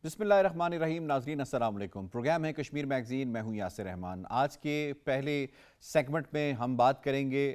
बिस्मिल्लाहिर्रहमानिर्रहीम। नाज़रीन अस्सलाम वालेकुम। प्रोग्राम है कश्मीर मैगज़ीन, मैं हूं यासिर रहमान। आज के पहले सेगमेंट में हम बात करेंगे,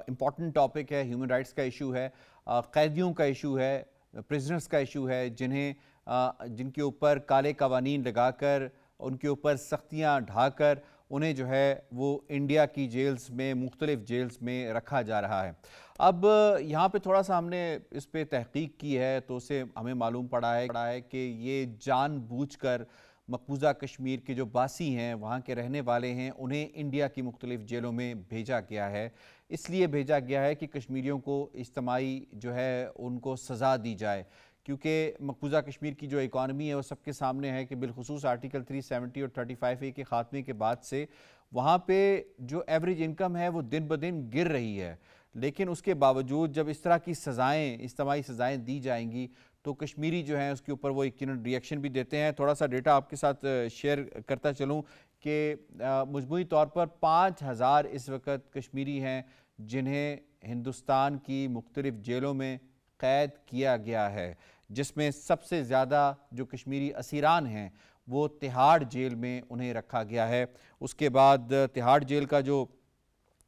इम्पॉर्टेंट टॉपिक है, ह्यूमन राइट्स का इशू है, कैदियों का इशू है, प्रिजनर्स का इशू है, जिनके ऊपर काले कवानीन लगाकर, उनके ऊपर सख्तियाँ ढाकर उन्हें जो है वो इंडिया की जेल्स में, मुख्तलिफ जेल्स में रखा जा रहा है। अब यहाँ पे थोड़ा सा हमने इस पे तहकीक की है तो उससे हमें मालूम पड़ा है कि ये जानबूझकर मकबूजा कश्मीर के जो बासी हैं, वहाँ के रहने वाले हैं, उन्हें इंडिया की मुख्तलिफ जेलों में भेजा गया है। इसलिए भेजा गया है कि कश्मीरियों को इज्तिमाई जो है उनको सज़ा दी जाए, क्योंकि मकबूजा कश्मीर की जो इकॉनमी है वो सबके सामने है कि बिलखुसूस आर्टिकल 370 और 35A के ख़ात्मे के बाद से वहाँ पे जो एवरेज इनकम है वो दिन ब दिन गिर रही है। लेकिन उसके बावजूद जब इस तरह की सज़ाएँ, इज्तिमाई सज़ाएँ दी जाएंगी तो कश्मीरी जो हैं उसके ऊपर वो यकीनन रिएक्शन भी देते हैं। थोड़ा सा डेटा आपके साथ शेयर करता चलूँ कि मजमूई तौर पर 5000 इस वक्त कश्मीरी हैं जिन्हें हिंदुस्तान की मुख्तलिफ जेलों में क़ैद किया गया है, जिसमें सबसे ज़्यादा जो कश्मीरी असीरान हैं वो तिहाड़ जेल में उन्हें रखा गया है। उसके बाद तिहाड़ जेल का जो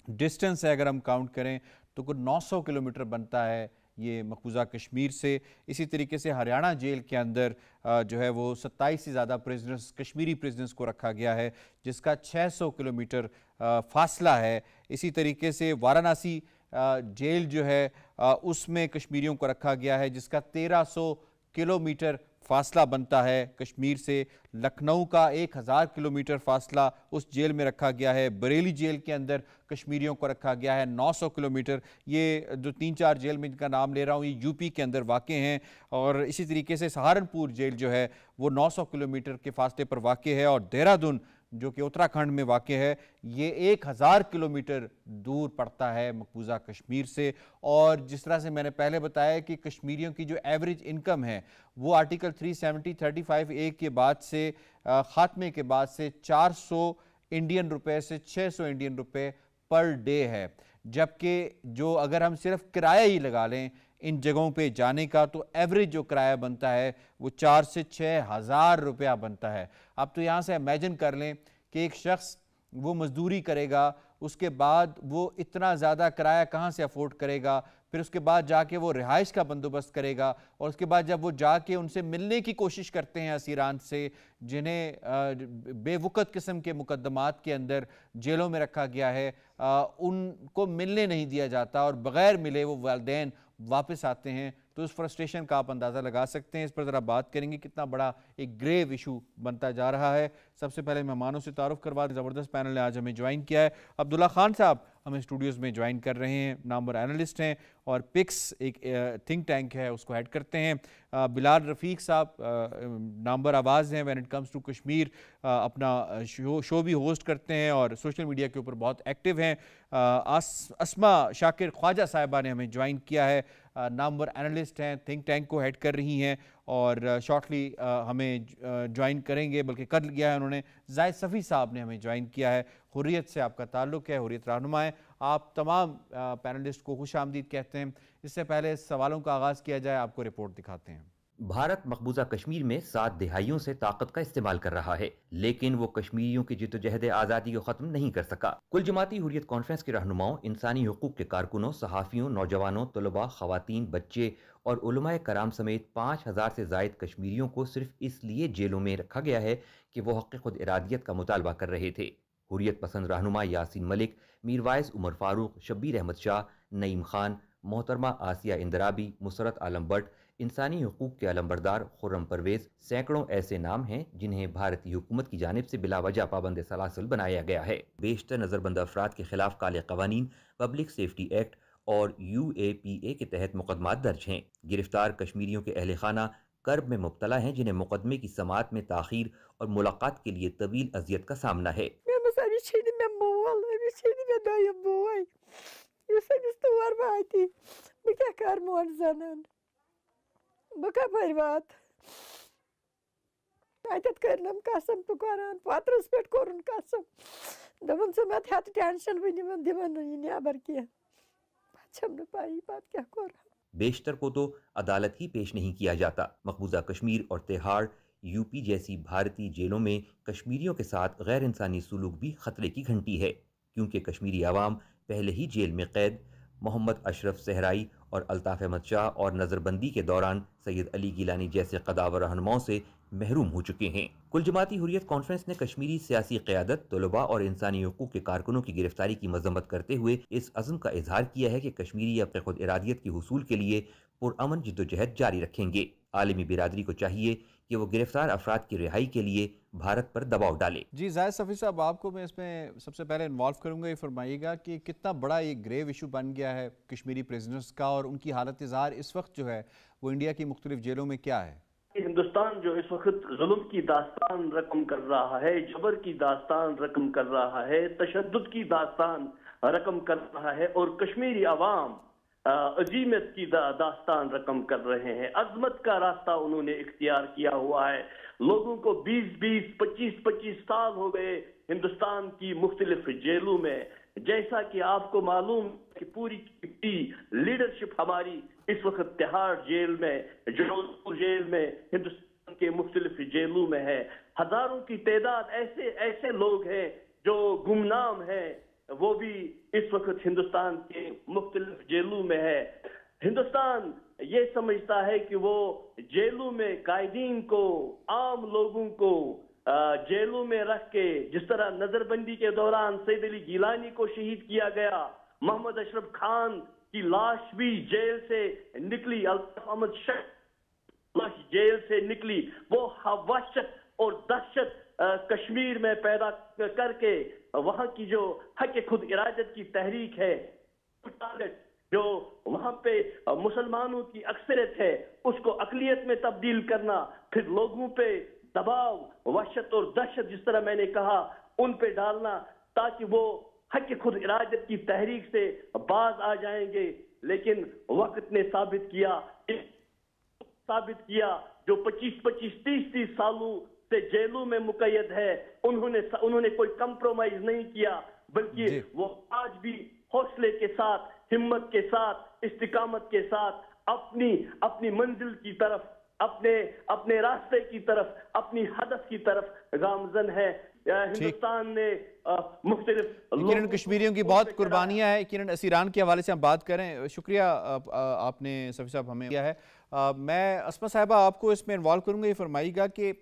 डिस्टेंस है अगर हम काउंट करें तो कुछ 900 किलोमीटर बनता है ये मकबूजा कश्मीर से। इसी तरीके से हरियाणा जेल के अंदर जो है वो 27 से ज़्यादा प्रिजनर्स, कश्मीरी प्रिजनर्स को रखा गया है, जिसका 600 किलोमीटर फासला है। इसी तरीके से वाराणसी जेल जो है उसमें कश्मीरियों को रखा गया है, जिसका 1300 किलोमीटर फासला बनता है कश्मीर से। लखनऊ का 1000 किलोमीटर फासला उस जेल में रखा गया है। बरेली जेल के अंदर कश्मीरियों को रखा गया है 900 किलोमीटर। ये जो 3-4 जेल में जिनका नाम ले रहा हूँ ये यूपी के अंदर वाक़ हैं। और इसी तरीके से सहारनपुर जेल जो है वो 900 किलोमीटर के फासले पर वाक़ है। और देहरादून जो कि उत्तराखंड में वाक़ है ये 1000 किलोमीटर दूर पड़ता है मकबूजा कश्मीर से। और जिस तरह से मैंने पहले बताया कि कश्मीरियों की जो एवरेज इनकम है वो आर्टिकल 370 35A के बाद से ख़ात्मे के बाद से 400 इंडियन रुपए से 600 इंडियन रुपए पर डे है। जबकि जो अगर हम सिर्फ किराया ही लगा लें इन जगहों पे जाने का तो एवरेज जो किराया बनता है वो 4 से 6 हज़ार रुपया बनता है। अब तो यहाँ से इमेजिन कर लें कि एक शख्स वो मजदूरी करेगा, उसके बाद वो इतना ज़्यादा किराया कहाँ से अफोर्ड करेगा, फिर उसके बाद जाके वो रिहाइश का बंदोबस्त करेगा। और उसके बाद जब वो जाके उनसे मिलने की कोशिश करते हैं असीरान से जिन्हें बेवकत किस्म के मुकदमात के अंदर जेलों में रखा गया है, उनको मिलने नहीं दिया जाता और बग़ैर मिले वो वालिदैन वापस आते हैं, तो उस फ्रस्ट्रेशन का आप अंदाज़ा लगा सकते हैं। इस पर ज़रा बात करेंगे, कितना बड़ा एक ग्रेव इशू बनता जा रहा है। सबसे पहले मेहमानों से तारुफ करवा, ज़बरदस्त पैनल ने आज हमें ज्वाइन किया है। अब्दुल्ला खान साहब हमें स्टूडियोज़ में ज्वाइन कर रहे हैं, नामवर एनालिस्ट हैं और पिक्स एक थिंक टैंक है उसको हेड करते हैं। बिलाल रफ़ीक साहब नामवर आवाज़ हैं when it comes to Kashmir, अपना शो भी होस्ट करते हैं और सोशल मीडिया के ऊपर बहुत एक्टिव हैं। अस्मा शाकिर ख्वाजा साहिबा ने हमें ज्वाइन किया है, नामवर एनालिस्ट हैं, थिंक टैंक को हेड कर रही हैं और शॉर्टली हमें ज्वाइन करेंगे, बल्कि कर लिया है उन्होंने। जायद सफ़ी साहब ने हमें ज्वाइन किया है, हुर्रियत से आपका ताल्लुक़ है, हुर्रियत रहनुमा है। आप तमाम पैनलिस्ट को खुश आमदीद कहते हैं। इससे पहले सवालों का आगाज़ किया जाए, आपको रिपोर्ट दिखाते हैं। भारत मकबूजा कश्मीर में 7 दिहाइयों से ताकत का इस्तेमाल कर रहा है, लेकिन वो कश्मीरियों की जिद्दोजहद आज़ादी को ख़त्म नहीं कर सका। कुल जमाती हुर्रियत कॉन्फ्रेंस के रहनुमाओं, इंसानी हुकूक के कारकुनों, सहाफ़ियों, नौजवानों, तलबा, ख़वातीन, बच्चे और उलमाए कराम समेत 5000 से ज़ायद कश्मीरियों को सिर्फ इसलिए जेलों में रखा गया है कि वो हक़ खुद इरादियत का मुतालबा कर रहे थे। हुर्रियत पसंद रहनुमा यासीन मलिक, मीरवाइस उमर फारूक, शब्बीर अहमद शाह, नईम खान, मोहतरमा आसिया इंदराबी, मुसरत आलम बट, इंसानी हुकूक के अलमबरदार खुर्रम परवेज़, सैकड़ों ऐसे नाम हैं जिन्हें भारतीय हुकूमत की जानिब से बिलावजह पाबंद सलासिल बनाया गया है। बेशतर नज़रबंद अफराद के खिलाफ काले कवानीन, पब्लिक सेफ्टी एक्ट और UAPA के तहत मुकदमात दर्ज हैं। गिरफ्तार कश्मीरियों के अहल खाना कर्ब में मुब्तला हैं, जिन्हें मुकदमे की समाअत में ताख़ीर और मुलाकात के लिए तवील अजियत का सामना है। अत करनम कसम तो करान पत्रस पे कोरुन कसम दमन से मैं हत टेंशन भी नहीं दिवन नेबर किया छमने पाई बात क्या कर। बेशतर को तो अदालत ही पेश नहीं किया जाता। मकबूजा कश्मीर और तिहाड़ यूपी जैसी भारतीय जेलों में कश्मीरियों के साथ गैर इंसानी सलूक भी खतरे की घंटी है, क्योंकि कश्मीरी आवाम पहले ही जेल में कैद मोहम्मद अशरफ सहराई और अल्ताफ अहमद शाह और नज़रबंदी के दौरान सैयद अली गिलानी जैसे कदावर रहनुमाओं से महरूम हो चुके हैं। कुल जमाती हुर्रियत कॉन्फ्रेंस ने कश्मीरी सियासी क़यादत, तलबा और इंसानी हुकूक के कारकुनों की गिरफ्तारी की मजम्मत करते हुए इस अज़्म का इजहार किया है कि कश्मीरी अपने खुद इरादियत के हुसूल के लिए पुरअमन जिद्दोजहद जारी रखेंगे। आलमी बिरादरी को चाहिए कि वो गिरफ्तार अफराद की रिहाई के लिए भारत पर दबाव डाले। जी जाहिद सफ़ी साहब, आपको मैं इसमें सबसे पहले इन्वॉल्व करूंगा। ये फरमाइएगा कि कितना बड़ा ये ग्रेव इशू बन गया है कश्मीरी प्रिजनर्स का, और उनकी हालत ज़ार इस वक्त जो है वो इंडिया की मुख्तलिफ जेलों में क्या है? हिंदुस्तान जो इस वक्त जुल्म की दास्तान रकम कर रहा है, जबर की दास्तान रकम कर रहा है, तशद्दुद की दास्तान रकम कर रहा है, और कश्मीरी अवाम अजीमत की दास्तान रकम कर रहे हैं। अजमत का रास्ता उन्होंने इख्तियार किया हुआ है। लोगों को 20-20, 25-25 साल हो गए हिंदुस्तान की मुख्तलिफ जेलों में। जैसा कि आपको मालूम कि पूरी लीडरशिप हमारी इस वक्त तिहाड़ जेल में, जोधपुर जेल में, हिंदुस्तान के मुख्तलिफ जेलों में है। हजारों की तादाद ऐसे लोग हैं जो गुमनाम हैं, वो भी इस वक्त हिंदुस्तान के मुख्तलिफ जेलों में है। हिंदुस्तान ये समझता है कि वो जेलों में कायदीन को, आम लोगों को जेलों में रख के, जिस तरह नजरबंदी के दौरान सैयद अली गिलानी को शहीद किया गया, मोहम्मद अशरफ खान की लाश भी जेल से निकली, अल्ताफ अहमद शाह लाश जेल से निकली, वो वहशत और दहशत कश्मीर में पैदा करके वहां की जो हक खुद इरादत की तहरीक है, जो वहां पे मुसलमानों की अक्सरियत है, उसको अकलियत में तब्दील करना, फिर लोगों पे दबाव, वहशत और दहशत जिस तरह मैंने कहा उन पे डालना, ताकि वो हक खुद इरादत की तहरीक से बाज आ जाएंगे। लेकिन वक्त ने साबित किया जो 25-25, 30-30 सालों से जेलों में मुकैद है, उन्होंने कोई कंप्रोमाइज नहीं किया, बल्कि वो आज भी हौसले के साथ, हिम्मत के साथ, इस्तिकामत के साथ अपनी मंजिल की तरफ, अपने रास्ते की तरफ, अपनी हदफ की तरफ गामजन है। हिंदुस्तान ने मुख्तलिफ किरण कश्मीरियों की बहुत कुर्बानियां हैं। किरण असीरान के हवाले से हम बात करें, शुक्रिया आपने सफ़ी साहब हमें किया है। मैं अस्मा साहिबा आपको इसमें इन्वॉल्व करूँगा। ये फरमाइएगा कि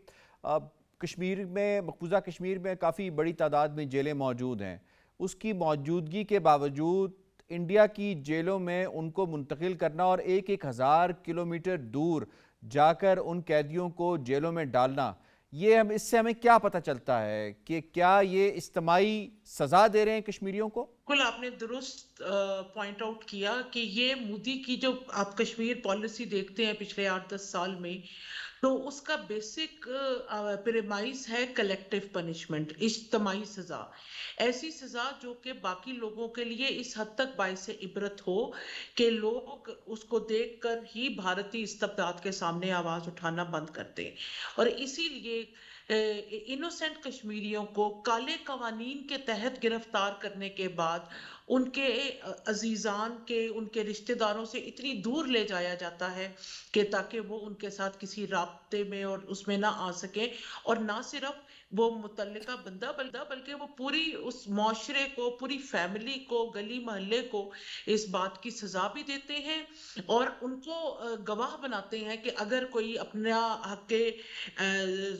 कश्मीर में, मकबूजा कश्मीर में काफ़ी बड़ी तादाद में जेलें मौजूद हैं, उसकी मौजूदगी के बावजूद इंडिया की जेलों में उनको मुंतकिल करना और 1,000 किलोमीटर दूर जाकर उन कैदियों को जेलों में डालना, ये इससे हमें क्या पता चलता है कि क्या ये इज्तिमाई सजा दे रहे हैं कश्मीरियों को? बिल्कुल आपने दुरुस्त पॉइंट आउट किया कि ये मोदी की जो आप कश्मीर पॉलिसी देखते हैं पिछले 8-10 साल में, तो उसका बेसिक प्रेमाइस है कलेक्टिव पनिशमेंट, इज्तिमाई सजा। ऐसी सजा जो कि बाकी लोगों के लिए इस हद तक बाइस इबरत हो कि लोग उसको देखकर ही भारतीय इस्तबदाद के सामने आवाज उठाना बंद कर दें। और इसीलिए इनोसेंट कश्मीरियों को काले कवानीन के तहत गिरफ्तार करने के बाद उनके अजीजान के, उनके रिश्तेदारों से इतनी दूर ले जाया जाता है कि ताकि वो उनके साथ किसी राब्ते में और उसमें ना आ सके। और ना सिर्फ वो मुतल्लिका बंदा बल्कि वो पूरी उस माशरे को, पूरी फैमिली को, गली मोहल्ले को इस बात की सजा भी देते हैं और उनको गवाह बनाते हैं कि अगर कोई अपना हक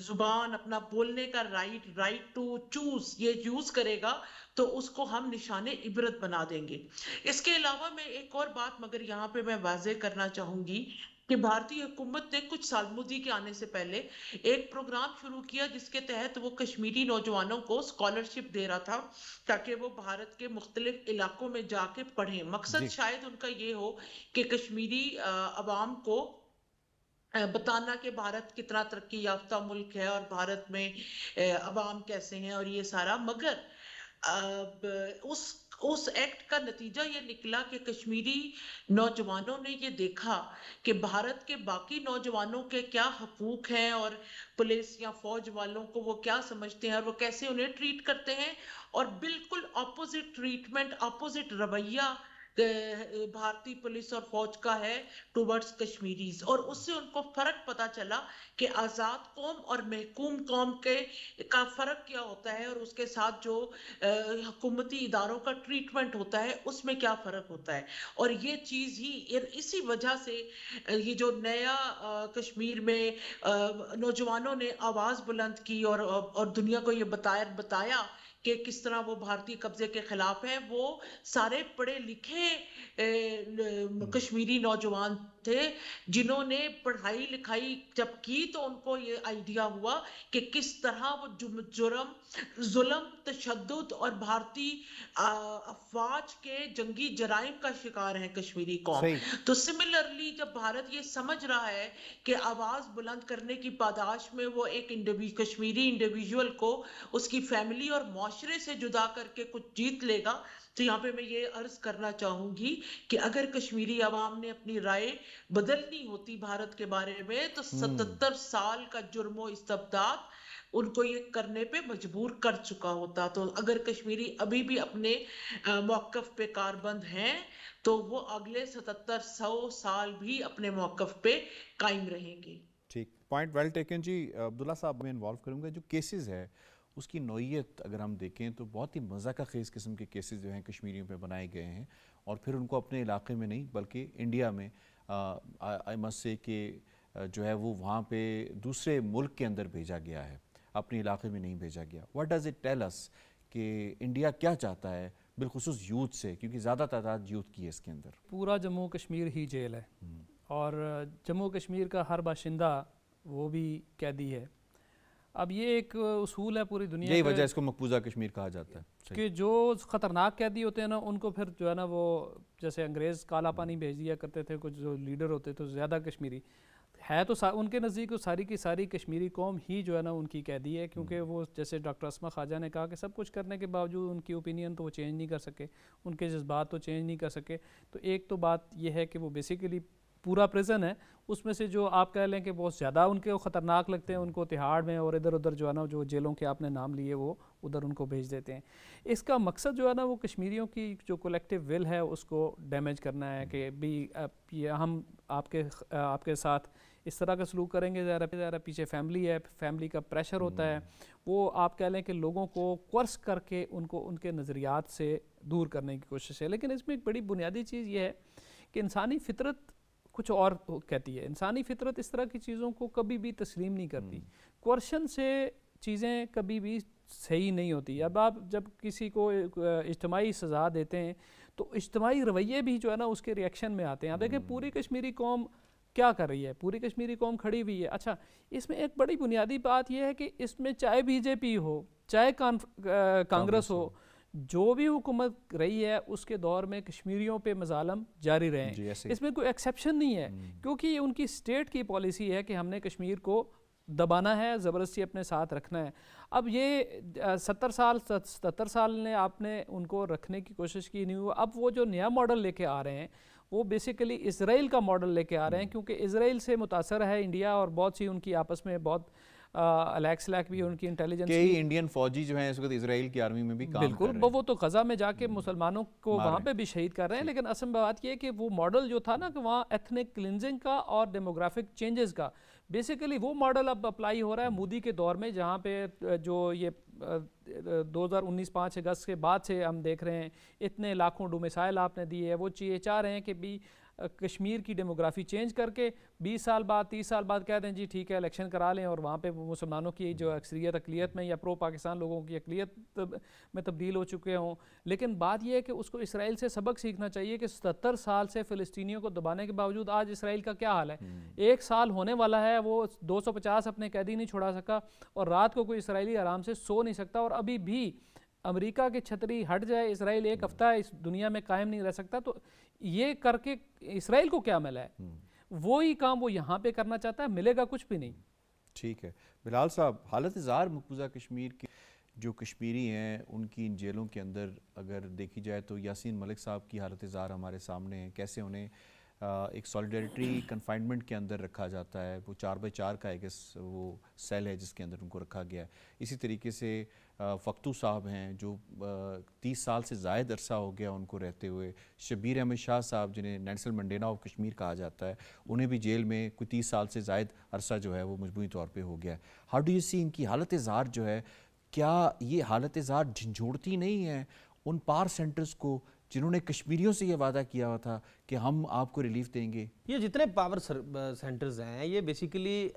जुबान, अपना बोलने का राइट टू चूज ये यूज करेगा तो उसको हम निशाने इबरत बना देंगे। इसके अलावा मैं एक और बात मगर यहाँ पे मैं वाज़े करना चाहूंगी कि भारतीय हुकूमत ने कुछ साल, मोदी के आने से पहले एक प्रोग्राम शुरू किया जिसके तहत वो कश्मीरी नौजवानों को स्कॉलरशिप दे रहा था ताकि वो भारत के मुख्तलिफ इलाकों में जाके पढ़ें। मकसद शायद उनका ये हो कि कश्मीरी अवाम को बताना कि भारत कितना तरक्की याफ्ता मुल्क है और भारत में अवाम कैसे हैं और ये सारा। मगर उस एक्ट का नतीजा ये निकला कि कश्मीरी नौजवानों ने ये देखा कि भारत के बाकी नौजवानों के क्या हकूक हैं और पुलिस या फौज वालों को वो क्या समझते हैं और वो कैसे उन्हें ट्रीट करते हैं, और बिल्कुल ऑपोजिट ट्रीटमेंट, ऑपोजिट रवैया भारतीय पुलिस और फौज का है टुवर्ड्स कश्मीरीज, और उससे उनको फर्क पता चला कि आज़ाद कौम और महकूम कौम के का फर्क क्या होता है, और उसके साथ जो हुकूमती इदारों का ट्रीटमेंट होता है उसमें क्या फर्क होता है। और ये चीज़ ही इसी वजह से ये जो नया कश्मीर में नौजवानों ने आवाज बुलंद की और दुनिया को ये बताया कि किस तरह वो भारतीय कब्जे के खिलाफ है, वो सारे पढ़े लिखे कश्मीरी नौजवान थे जिन्होंने पढ़ाई लिखाई जब की तो उनको ये आइडिया हुआ कि किस तरह वो जुर्म, जुल्म, तशद्दुद और भारतीय अफवाज के जंगी जराइम का शिकार है कश्मीरी कौम। तो सिमिलरली जब भारत ये समझ रहा है कि आवाज बुलंद करने की पादाश में वो एक कश्मीरी इंडिविजुअल को उसकी फैमिली और माशरे से जुदा करके कुछ जीत लेगा, तो यहाँ पे मैं ये अर्ज करना चाहूंगी कि अगर कश्मीरी आवाम ने अपनी राय बदलनी होती भारत के बारे में तो 77 साल का जुर्मो इस्तबदाद उनको ये करने पे मजबूर कर चुका होता। तो अगर कश्मीरी अभी भी अपने मौकफ पे कारबंद हैं तो वो अगले 77-100 साल भी अपने मौकफ पे कायम रहेंगे। ठीक, पॉइंट वेल टेकन जी। अब्दुल्ला साहब मैं इन्वॉल्व करूंगा। जो केसेस है उसकी नौइयत अगर हम देखें तो बहुत ही मज़ाक़ा ख़ेज़ किस्म के केसेस जो हैं कश्मीरियों पे बनाए गए हैं, और फिर उनको अपने इलाके में नहीं बल्कि इंडिया में आई मस्ट से कि जो है वो वहाँ पे दूसरे मुल्क के अंदर भेजा गया है, अपने इलाके में नहीं भेजा गया। What does it tell us कि इंडिया क्या चाहता है बिलखुसूस यूथ से, क्योंकि ज़्यादा तादाद यूथ की है इसके अंदर। पूरा जम्मू कश्मीर ही जेल है और जम्मू कश्मीर का हर बाशिंदा वो भी कैदी है। अब ये एक उसूल है पूरी दुनिया, यही वजह इसको मकबूजा कश्मीर कहा जाता है कि जो ख़तरनाक कैदी होते हैं ना उनको फिर जो है ना वो जैसे अंग्रेज़ काला पानी भेज दिया करते थे, कुछ जो लीडर होते तो ज़्यादा कश्मीरी है तो उनके नज़दीक तो सारी की सारी कश्मीरी कौम ही जो है ना उनकी कैदी है, क्योंकि वो जैसे डॉक्टर अस्मा ख्वाजा ने कहा कि सब कुछ करने के बावजूद उनकी ओपिनियन तो वो चेंज नहीं कर सके, उनके जज्बात तो चेंज नहीं कर सके। तो एक तो बात यह है कि वो बेसिकली पूरा प्रिजन है, उसमें से जो आप कह लें कि बहुत ज़्यादा उनके ख़तरनाक लगते हैं उनको तिहाड़ में और इधर उधर जो है ना जो जेलों के आपने नाम लिए वो उधर उनको भेज देते हैं। इसका मकसद जो है ना वो कश्मीरियों की जो कलेक्टिव विल है उसको डैमेज करना है कि भी हम आपके साथ इस तरह का सलूक करेंगे, ज़रा पीछे फैमिली है, फैमिली का प्रेशर होता है, वो आप कह लें कि लोगों को कोर्स करके उनको उनके नज़रियात से दूर करने की कोशिश है। लेकिन इसमें एक बड़ी बुनियादी चीज़ ये है कि इंसानी फितरत कुछ और कहती है। इंसानी फितरत इस तरह की चीज़ों को कभी भी तस्लीम नहीं करती, कोर्शन से चीज़ें कभी भी सही नहीं होती। अब आप जब किसी को इज्तिमाई सज़ा देते हैं तो इज्तिमाई रवैये भी जो है ना उसके रिएक्शन में आते हैं। आप देखें पूरी कश्मीरी कौम क्या कर रही है, पूरी कश्मीरी कौम खड़ी हुई है। अच्छा, इसमें एक बड़ी बुनियादी बात यह है कि इसमें चाहे बीजेपी हो चाहे कांग्रेस हो, जो भी हुकूमत रही है उसके दौर में कश्मीरियों पे मजालम जारी रहे हैं, इसमें कोई एक्सेप्शन नहीं है, क्योंकि ये उनकी स्टेट की पॉलिसी है कि हमने कश्मीर को दबाना है, ज़बरदस्ती अपने साथ रखना है। अब ये 77 साल ने आपने उनको रखने की कोशिश की नहीं हुआ। अब वो जो नया मॉडल लेके आ रहे हैं वो बेसिकली इज़राइल का मॉडल लेके आ रहे हैं, क्योंकि इज़राइल से मुतासर है इंडिया और बहुत सी उनकी आपस में बहुत अलैक्स भी उनकी इंटेलिजेंस कई इंडियन फौजी जो हैं इस वक्त इजराइल की आर्मी में भी काम बिल्कुल कर रहे हैं। वो तो गजा में जाके मुसलमानों को वहाँ पे भी शहीद कर रहे हैं। लेकिन असल बात ये है कि वो मॉडल जो था ना कि वहाँ एथनिक क्लिनजिंग का और डेमोग्राफिक चेंजेस का बेसिकली वो मॉडल अब अप्लाई हो रहा है मोदी के दौर में, जहाँ पे जो ये 2019 5 अगस्त के बाद से हम देख रहे हैं इतने लाखों डोमिसाइल आपने दिए है। वो चाह रहे हैं कि भी कश्मीर की डेमोग्राफी चेंज करके 20 साल बाद 30 साल बाद कह दें जी ठीक है इलेक्शन करा लें और वहाँ पे मुसलमानों की जो अक्सरियत अकलियत में या प्रो पाकिस्तान लोगों की अकलियत में तब्दील हो चुके हों। लेकिन बात यह है कि उसको इसराइल से सबक सीखना चाहिए कि 77 साल से फ़िलिस्तीनियों को दबाने के बावजूद आज इसराइल का क्या हाल है। 1 साल होने वाला है, वो 250 अपने कैदी नहीं छुड़ा सका और रात को कोई इसराइली आराम से सो नहीं सकता। और अभी भी अमेरिका की छतरी हट जाए, इसराइल एक हफ्ता इस दुनिया में कायम नहीं रह सकता। तो ये करके इसराइल को क्या मिला है, वो ही काम वो यहाँ पे करना चाहता है, मिलेगा कुछ भी नहीं। ठीक है बिलाल साहब, हालत ज़ार मकबूजा कश्मीर के जो कश्मीरी हैं उनकी इन जेलों के अंदर अगर देखी जाए तो यासीन मलिक साहब की हालत ज़ार हमारे सामने है, कैसे उन्हें ایک سالیڈیریٹی کنفائنمنٹ کے اندر رکھا جاتا ہے، وہ 4x4 کا ایک وہ سیل ہے جس کے اندر ان کو رکھا گیا ہے. اسی طریقے سے فختو صاحب ہیں جو 30 سال سے زائد عرصہ ہو گیا ان کو رہتے ہوئے. شبیر احمد شاہ صاحب جنہیں نیلسن منڈیلا آف کشمیر کہا جاتا ہے، انہیں بھی جیل میں کوئی 30 سال سے زائد عرصہ جو ہے وہ مجموعی طور پہ ہو گیا ہے. ہاؤ ڈو یو سی ان کی حالت اظہار جو ہے، کیا یہ حالت اظہار جھنجھوڑتی نہیں ہے ان پاور سینٹرز کو جنہوں نے کشمیریوں سے یہ وعدہ کیا ہوا تھا کہ ہم آپ کو ریلیف دیں گے؟ یہ جتنے پاور سینٹرز ہیں یہ بیسیکلی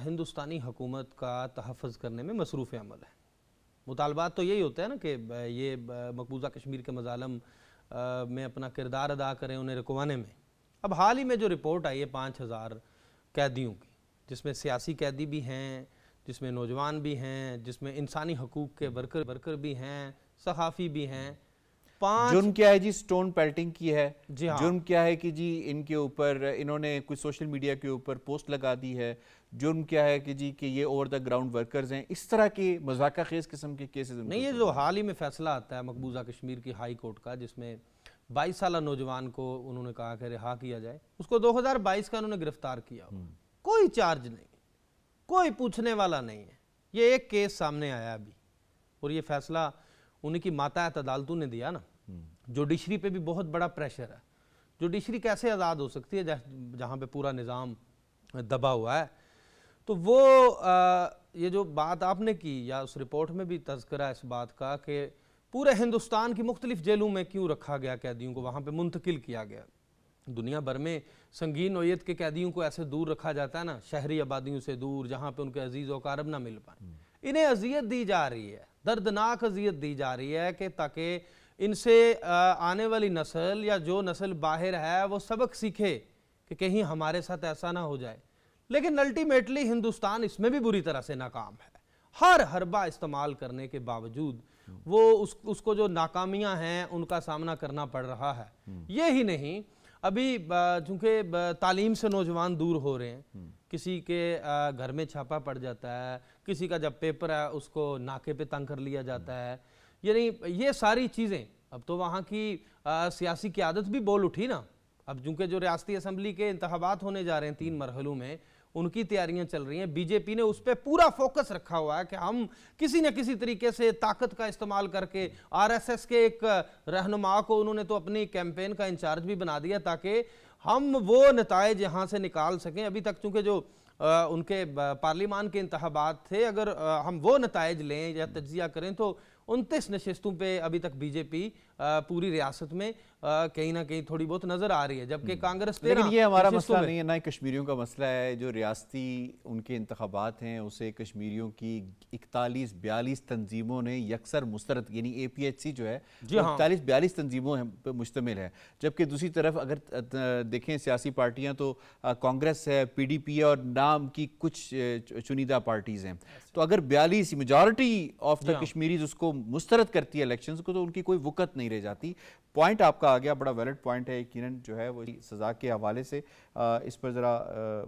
ہندوستانی حکومت کا تحفظ کرنے میں مصروف عمل ہے. مطالبات تو یہی ہوتے ہیں نا کہ یہ مقبوضہ کشمیر کے مظالم میں اپنا کردار ادا کریں انہیں رکوانے میں. اب حال ہی میں جو رپورٹ آئی ہے 5000 قیدیوں کی، جس میں سیاسی قیدی بھی ہیں، جس میں نوجوان بھی ہیں، جس میں انسانی حقوق کے ورکر بھی ہیں، صحافی بھی ہیں. جرم کیا ہے جی؟ سٹون پیلٹنگ کی ہے. جی ہاں. جرم کیا ہے کہ جی ان کے اوپر انہوں نے کوئی سوشل میڈیا کے اوپر پوسٹ لگا دی ہے. جرم کیا ہے کہ جی کہ یہ اوور دا گراؤنڈ ورکرز ہیں. اس طرح کے مذاکرہ خیز قسم کے کیسز نہیں. یہ جو حال ہی میں فیصلہ آتا ہے مقبوضہ کشمیر کی ہائی کورٹ کا، جس میں 22 سالہ نوجوان کو انہوں نے کہا کہ رہا کیا جائے، اس کو 2022 کا انہوں نے گرفتار کیا. کوئی چارج نہیں، کوئی پوچھنے والا نہیں ہے. یہ ایک کیس سامنے آیا ابھی، اور یہ فیصلہ انہیں کی ماتحت عدالتوں نے دیا نا. جوڈیشری پہ بھی بہت بڑا پریشر ہے. جوڈیشری کیسے آزاد ہو سکتی ہے جہاں پہ پورا نظام دبا ہوا ہے؟ تو وہ یہ جو بات آپ نے کی، یا اس رپورٹ میں بھی تذکرہ اس بات کا کہ پورے ہندوستان کی مختلف جیلوں میں کیوں رکھا گیا قیدیوں کو، وہاں پہ منتقل کیا گیا. دنیا بھر میں سنگین نوعیت کے قیدیوں کو ایسے دور رکھا جاتا ہے نا، شہری آبادیوں سے دور، جہاں پہ ان کے عزیز و اقارب نہ مل پائیں. انہیں اذیت دی جا رہی ہے، دردناک اذیت دی جا رہی ہے کہ تاکہ ان سے آنے والی نسل یا جو نسل باہر ہے وہ سبق سیکھے کہ کہیں ہمارے ساتھ ایسا نہ ہو جائے. لیکن الٹیمیٹلی ہندوستان اس میں بھی بری طرح سے ناکام ہے. ہر حربہ استعمال کرنے کے باوجود وہ اس کو جو ناکامیاں ہیں ان کا سامنا کرنا پڑ رہا ہے. یہی نہیں، ابھی چونکہ تعلیم سے نوجوان دور ہو رہے ہیں، کسی کے گھر میں چھاپا پڑ جاتا ہے، کسی کا جب پیپر ہے اس کو ناکے پہ تنگ کر لیا جاتا ہے. یعنی یہ ساری چیزیں، اب تو وہاں کی سیاسی قیادت بھی بول اٹھی نا. اب چونکہ جو ریاستی اسمبلی کے انتخابات ہونے جا رہے ہیں 3 مرحلوں میں، ان کی تیاریاں چل رہی ہیں. بی جے پی نے اس پہ پورا فوکس رکھا ہوا ہے کہ ہم کسی نہ کسی طریقے سے طاقت کا استعمال کر کے، آر ایس ایس کے ایک رہنما کو انہوں نے تو اپنی کیمپین کا انچارج بھی بنا دیا تاکہ ہم وہ نتائج یہاں سے نکال سکیں. ابھی تک چونکہ جو ان کے پارلیمان کے انتخابات تھے، اگر ہم وہ نتائج لیں یا تجزیہ کریں تو 29 نشستوں پہ ابھی تک بی جے پی پوری ریاست میں کہیں نہ کہیں تھوڑی بہت نظر آ رہی ہے، جبکہ کانگریس 13. لیکن یہ ہمارا مسئلہ نہیں ہے، نہ کشمیریوں کا مسئلہ ہے. جو ریاستی ان کے انتخابات ہیں اسے کشمیریوں کی 41-42 تنظیموں نے یکسر مسترد، یعنی اے پی ایچ سی جو ہے 41-42 تنظیموں پہ مشتمل ہے. جبکہ دوسری طرف اگر دیکھیں سیاسی پارٹیاں تو کانگریس ہے، پی ڈی پی ہے اور نام کی کچھ چنیدہ پارٹیز ہیں. تو اگر 42 میجارٹی آف دا کشمیریز اس کو مسترد کرتی ہے الیکشنز کو، تو ان کی کوئی وقت نہیں رہ جاتی. پوائنٹ آپ کا آ گیا، بڑا ویلڈ پوائنٹ ہے یقیناً جو ہے وہ سزا کے حوالے سے. اس پر ذرا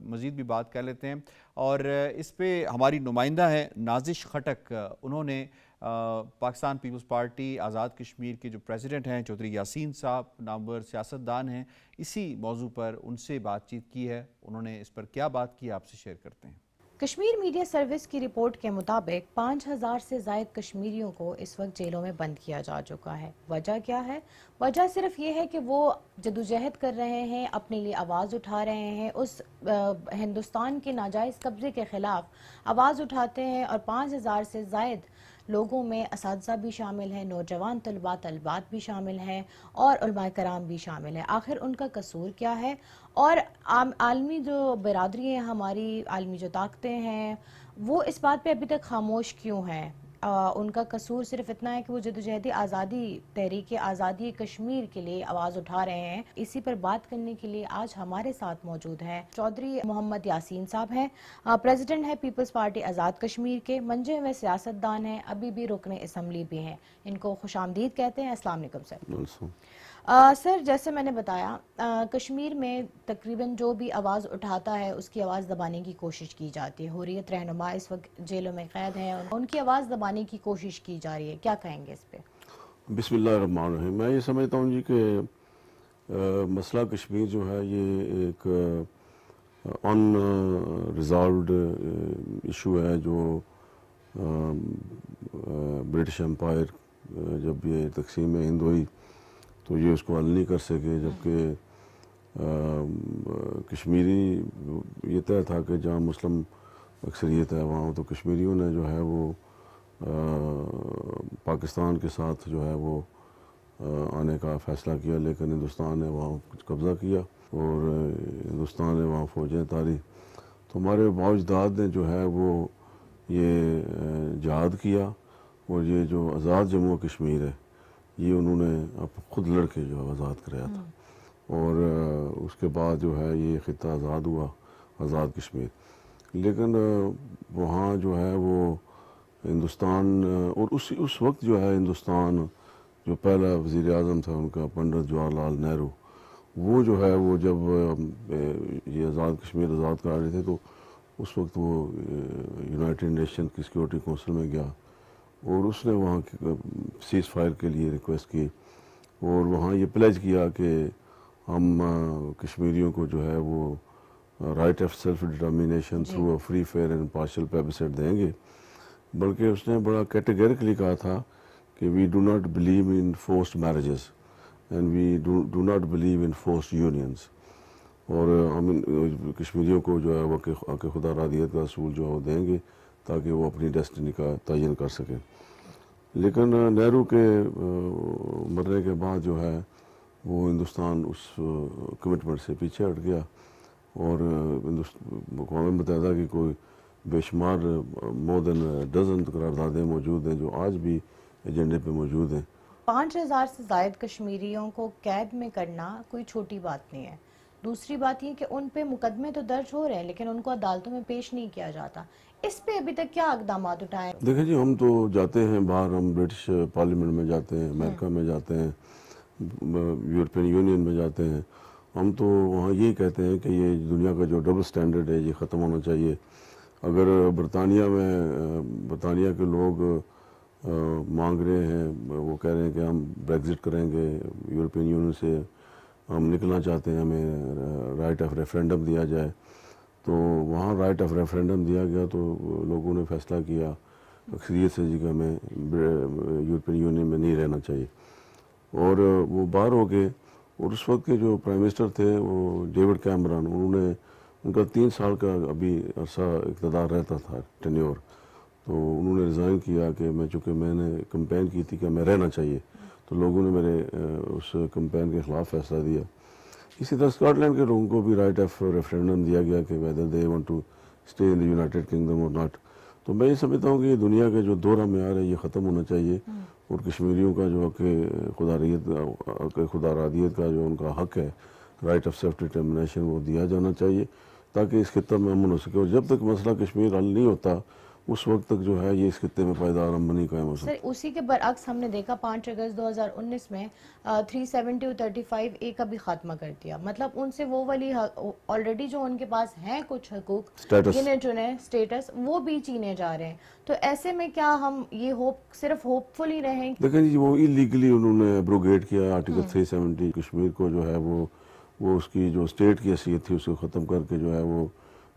مزید بھی بات کر لیتے ہیں. اور اس پہ ہماری نمائندہ ہیں نازش خٹک، انہوں نے پاکستان پیپلز پارٹی آزاد کشمیر کے جو پریزیڈنٹ ہیں چودھری یاسین صاحب، نامور سیاستدان ہیں، اسی موضوع پر ان سے بات چیت کی ہے. انہوں نے اس پر کیا بات کی آپ سے شیئر کرتے ہیں. کشمیر میڈیا سروس کی رپورٹ کے مطابق 5000 سے زائد کشمیریوں کو اس وقت جیلوں میں بند کیا جا چکا ہے. وجہ کیا ہے؟ وجہ صرف یہ ہے کہ وہ جدوجہد کر رہے ہیں، اپنے لیے آواز اٹھا رہے ہیں، اس ہندوستان کے ناجائز قبضے کے خلاف آواز اٹھاتے ہیں. اور 5000 سے زائد لوگوں میں اساتذہ بھی شامل ہیں، نوجوان طلبات بھی شامل ہیں، اور علماء کرام بھی شامل ہیں. آخر ان کا قصور کیا ہے؟ اور عالمی جو برادری ہیں، ہماری عالمی جو طاقتیں ہیں، وہ اس بات پہ ابھی تک خاموش کیوں ہیں؟ ان کا قصور صرف اتنا ہے کہ وہ جدوجہد آزادی، تحریک آزادی کشمیر کے لیے آواز اٹھا رہے ہیں. اسی پر بات کرنے کے لیے آج ہمارے ساتھ موجود ہیں چودھری محمد یاسین صاحب ہیں، پریزیڈنٹ ہے پیپلز پارٹی آزاد کشمیر کے، منجے ہوئے سیاستدان ہیں، ابھی بھی رکن اسمبلی بھی ہیں. ان کو خوش آمدید کہتے ہیں. السلام علیکم سر. سر جیسے میں نے بتایا، کشمیر میں تقریباً جو بھی آواز اٹھاتا ہے اس کی آواز دبانے کی کوشش کی جاتی ہے. حریت رہنما اس وقت جیلوں میں قید ہیں، ان کی آواز دبانے کی کوشش کی جا رہی ہے. کیا کہیں گے اس پہ؟ بسم اللہ الرحمن الرحیم. میں یہ سمجھتا ہوں جی کہ مسئلہ کشمیر جو ہے یہ ایک ان ریزالوڈ ایشو ہے جو برٹش امپائر جب یہ تقسیم ہند ہوئی تو یہ اس کو حل نہیں کر سکے، جبکہ کشمیری یہ طے تھا کہ جہاں مسلم اکثریت ہے وہاں تو کشمیریوں نے جو ہے وہ پاکستان کے ساتھ جو ہے وہ آنے کا فیصلہ کیا، لیکن ہندوستان نے وہاں کچھ قبضہ کیا اور ہندوستان نے وہاں فوجیں تاری. تو ہمارے باوجداد نے جو ہے وہ یہ جہاد کیا اور یہ جو آزاد جموں و کشمیر ہے یہ انہوں نے اب خود لڑ کے جو ہے آزاد کرایا تھا، اور اس کے بعد جو ہے یہ خطہ آزاد ہوا، آزاد کشمیر. لیکن وہاں جو ہے وہ ہندوستان اور اس وقت جو ہے ہندوستان جو پہلا وزیر اعظم تھا ان کا پنڈت جواہر لال نہرو، وہ جو ہے وہ جب یہ آزاد کشمیر آزاد کرا رہے تھے تو اس وقت وہ یونائٹڈ نیشن کی سیکورٹی کونسل میں گیا اور اس نے وہاں سیز فائر کے لیے ریکویسٹ کی اور وہاں یہ پلیج کیا کہ ہم کشمیریوں کو جو ہے وہ right of self determination through a free fair and partial plebiscite دیں گے. بلکہ اس نے بڑا کیٹیگریکلی کہا تھا کہ we do not believe in forced marriages and we do not believe in forced unions, اور ہم کشمیریوں کو جو ہے وہ کہ خدا رادیت کا اصول جو ہے وہ دیں گے تاکہ وہ اپنی ڈیسٹنی کا تعین کر سکیں. لیکن نہرو کے مرنے کے بعد جو ہے وہ ہندوستان اس کمٹمنٹ سے پیچھے ہٹ گیا اور اقوام متحدہ کی کوئی بے شمار مور دین ڈزن قراردادیں موجود ہیں جو آج بھی ایجنڈے پہ موجود ہیں. 5000 سے زائد کشمیریوں کو قید میں کرنا کوئی چھوٹی بات نہیں ہے. دوسری بات یہ کہ ان پہ مقدمے تو درج ہو رہے ہیں لیکن ان کو عدالتوں میں پیش نہیں کیا جاتا. اس پہ ابھی تک کیا اقدامات اٹھائے؟ دیکھیں جی، ہم تو جاتے ہیں باہر، ہم برٹش پارلیمنٹ میں جاتے ہیں، امریکہ میں جاتے ہیں، یورپین یونین میں جاتے ہیں. ہم تو وہاں یہی کہتے ہیں کہ یہ دنیا کا جو ڈبل سٹینڈرڈ ہے یہ ختم ہونا چاہیے. اگر برطانیہ کے لوگ مانگ رہے ہیں، وہ کہہ رہے ہیں کہ ہم بریگزٹ کریں گے، یورپین یونین سے ہم نکلنا چاہتے ہیں، ہمیں رائٹ آف ریفرینڈم دیا جائے، تو وہاں رائٹ آف ریفرینڈم دیا گیا تو لوگوں نے فیصلہ کیا اکثریت سے جی کہ ہمیں یورپین یونین میں نہیں رہنا چاہیے اور وہ باہر ہو گئے. اور اس وقت کے جو پرائم منسٹر تھے وہ ڈیوڈ کیمرن، ان کا 3 سال کا ابھی عرصہ اقتدار رہتا تھا ٹینیور، تو انہوں نے ریزائن کیا کہ چونکہ میں نے کمپین کی تھی کہ میں رہنا چاہیے تو لوگوں نے میرے اس کمپین کے خلاف فیصلہ دیا. اسی طرح اسکاٹ لینڈ کے لوگوں کو بھی رائٹ آف ریفرینڈم دیا گیا کہ whether they want to stay in the United Kingdom اور ناٹ. تو میں یہ سمجھتا ہوں کہ یہ دنیا کا جو دورہ معیار ہے یہ ختم ہونا چاہیے اور کشمیریوں کا جو خدا رادیت کا جو ان کا حق ہے رائٹ آف سیلف ڈٹرمینیشن وہ دیا جانا چاہیے تاکہ اس خطہ میں امن ہو سکے. اور جب تک مسئلہ کشمیر حل نہیں ہوتا اس وقت تک جو ہے یہ اس خطے میں پائیدار امن نہیں قائم ہو سکتا. سر اسی کے برعکس ہم نے دیکھا 5 اگست 2019 میں 370 اور 35A کا بھی خاتمہ کر دیا. مطلب ان سے وہ والی آلریڈی جو ان کے پاس ہیں کچھ حقوق گنے چنے اسٹیٹس وہ بھی چھینے جا رہے ہیں. تو ایسے میں کیا ہم یہ صرف ہوپ فل ہی رہیں؟ دیکھیں جی، وہ ایلیگلی انہوں نے ایبروگیٹ کیا آرٹیکل 370. کشمیر کو جو ہے وہ اس کی جو اسٹیٹ کی حیثیت تھی اس کو ختم کر کے جو ہے وہ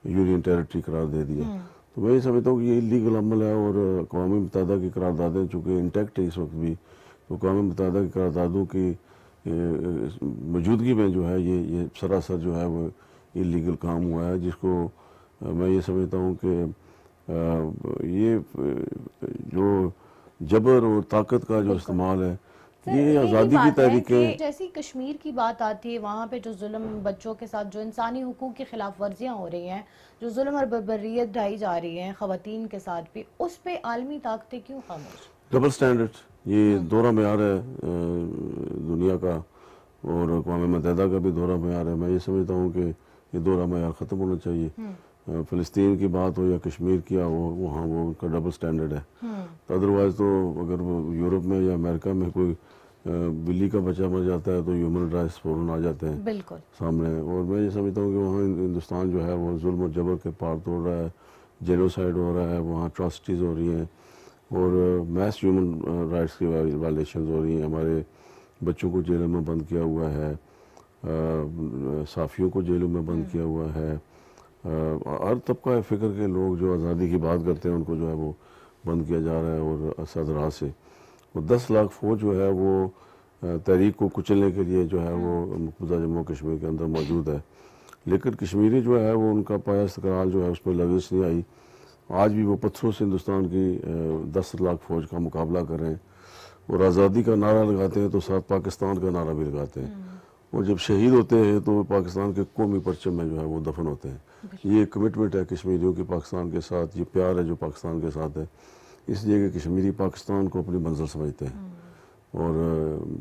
یونین ٹیریٹری قرار دے دیا. تو میں یہ سمجھتا ہوں کہ یہ لیگل عمل ہے اور اقوام متحدہ کی قراردادیں چونکہ انٹیکٹ ہے اس وقت بھی، تو اقوام متحدہ کی قراردادوں کی موجودگی میں جو ہے یہ سراسر جو ہے وہ یہ لیگل کام ہوا ہے، جس کو میں یہ سمجھتا ہوں کہ یہ جو جبر اور طاقت کا جو استعمال ہے یہ آزادی کی تحریکیں. جیسی کشمیر کی بات آتی ہے وہاں پہ جو ظلم بچوں کے ساتھ جو انسانی حقوق کی خلاف ورزیاں ہو رہی ہیں، جو ظلم اور بربریت ڈھائی جا رہی ہیں خواتین کے ساتھ بھی، اس پہ عالمی طاقتیں کیوں خاموش؟ ڈبل سٹینڈرڈ یہ دورہ معیار ہے دنیا کا اور اقوام متحدہ کا بھی دورہ معیار ہے. میں یہ سمجھتا ہوں کہ یہ دورہ معیار ختم ہونا چاہیے. فلسطین کی بات ہو یا کشمیر کی ہو، وہاں وہ ان کا ڈبل سٹینڈرڈ ہے. ادروائز تو اگر وہ یورپ میں یا امریکہ میں کوئی بلی کا بچہ مر جاتا ہے تو ہیومن رائٹس فوراً آ جاتے ہیں سامنے. اور میں یہ سمجھتا ہوں کہ وہاں ہندوستان جو ہے وہ ظلم و جبر کے پار توڑ رہا ہے، جینوسائیڈ ہو رہا ہے، وہاں اٹراسٹیز ہو رہی ہیں اور میس ہیومن رائٹس کی وائلیشنز ہو رہی ہیں. ہمارے بچوں کو جیلوں میں بند کیا ہوا ہے صحافیوں کو جیلوں میں بند کیا ہوا ہے، ہر طبقہ فکر کے لوگ جو آزادی کی بات کرتے ہیں ان کو جو ہے وہ بند کیا جا رہا ہے، اور اسد راہ سے وہ 10 لاکھ فوج جو ہے وہ تحریک کو کچلنے کے لیے جو ہے وہ مقبوضہ جموں کشمیر کے اندر موجود ہے، لیکن کشمیری جو ہے وہ ان کا پایہ استقرار جو ہے اس میں لغزش نہیں آئی۔ آج بھی وہ پتھروں سے ہندوستان کی 10 لاکھ فوج کا مقابلہ کر رہے ہیں، اور آزادی کا نعرہ لگاتے ہیں تو ساتھ پاکستان کا نعرہ بھی لگاتے ہیں، اور جب شہید ہوتے ہیں تو پاکستان کے قومی پرچم میں جو ہے وہ دفن ہوتے ہیں۔ یہ کمٹمنٹ ہے کشمیریوں کی پاکستان کے ساتھ، یہ پیار ہے جو پاکستان کے ساتھ ہے، اس لیے کہ کشمیری پاکستان کو اپنی منزل سمجھتے ہیں، اور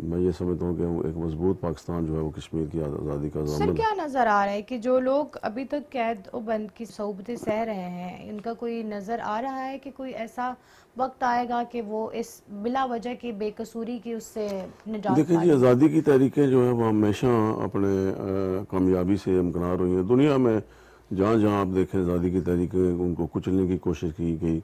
میں یہ سمجھتا ہوں کہ ایک مضبوط پاکستان جو ہے وہ کشمیر کی آزادی کا ضامن ہے۔ سر کیا نظر آ رہا ہے کہ جو لوگ ابھی تک قید و بند کی صحبتیں سہ رہے ہیں، ان کا کوئی نظر آ رہا ہے کہ کوئی ایسا وقت آئے گا کہ وہ اس بلا وجہ کی بے قصوری کی اس سے نجات دیکھیں جی، آزادی کی تحریکیں جو ہے وہ ہمیشہ اپنے کامیابی سے امکنار ہوئی ہیں۔ دنیا میں جہاں جہاں آپ دیکھیں آزادی کی تحریکیں ان کو کچلنے کی کوشش کی گئی،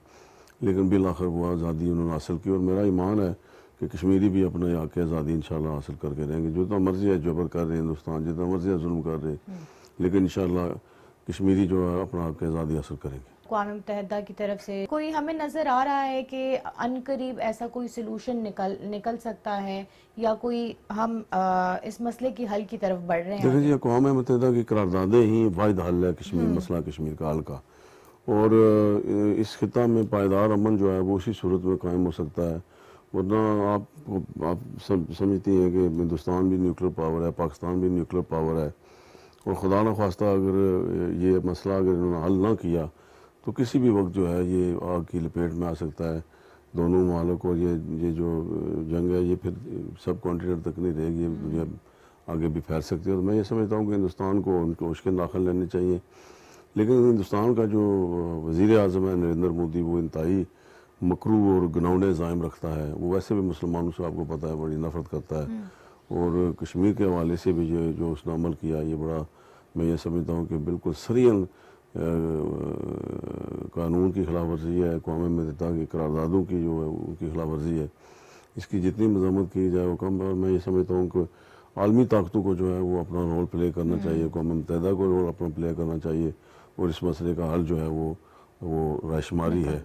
لیکن بالآخر وہ آزادی انہوں نے حاصل کی، اور میرا ایمان ہے کہ کشمیری بھی اپنے حق آزادی انشاءاللہ حاصل کر کے رہیں گے۔ جتنا مرضی ہے جبر کر رہے ہیں ہندوستان، جتنا مرضی ہے ظلم کر رہے ہیں، لیکن انشاءاللہ کشمیری جو ہے اپنا حق آزادی حاصل کریں گے۔ اقوام متحدہ کی طرف سے کوئی ہمیں نظر آ رہا ہے کہ عنقریب ایسا کوئی سلوشن نکل سکتا ہے، یا کوئی ہم اس مسئلے کی حل کی طرف بڑھ رہے ہیں؟ دیکھیں جی، اقوام متحدہ کی قراردادیں ہی واحد حل ہے کشمیر مسئلہ کشمیر کا حل کا، اور اس خطہ میں پائیدار امن جو ہے وہ اسی صورت میں قائم ہو سکتا ہے، ورنہ آپ سمجھتی ہیں کہ ہندوستان بھی نیوکلیر پاور ہے، پاکستان بھی نیوکلیر پاور ہے، اور خدا نخواستہ اگر یہ مسئلہ اگر انہوں نے حل نہ کیا تو کسی بھی وقت جو ہے یہ آگ کی لپیٹ میں آ سکتا ہے دونوں ممالک، اور یہ جو جنگ ہے یہ پھر سب کانٹیننٹ تک نہیں رہے گی، یہ دنیا آگے بھی پھیل سکتی ہے۔ اور میں یہ سمجھتا ہوں کہ ہندوستان کو ان کو اشکن داخل لینے چاہیے، لیکن ہندوستان کا جو وزیر اعظم ہے نریندر مودی، وہ انتہائی مکروہ اور گناؤنے زائم رکھتا ہے، وہ ویسے بھی مسلمانوں سے آپ کو پتہ ہے بڑی نفرت کرتا ہے، اور کشمیر کے حوالے سے بھی جو اس نے عمل کیا یہ بڑا، میں یہ سمجھتا ہوں کہ بالکل سریعاً قانون کی خلاف ورزی ہے، اقوام متحدہ کی قراردادوں کی جو ہے ان کی خلاف ورزی ہے، اس کی جتنی مذمت کی جائے وہ کم ہے، اور میں یہ سمجھتا ہوں کہ عالمی طاقتوں کو جو ہے وہ اپنا رول پلے کرنا چاہیے، اقوام متحدہ کو رول اپنا پلے کرنا چاہیے، اور اس مسئلے کا حل جو ہے وہ رائے شماری ہے،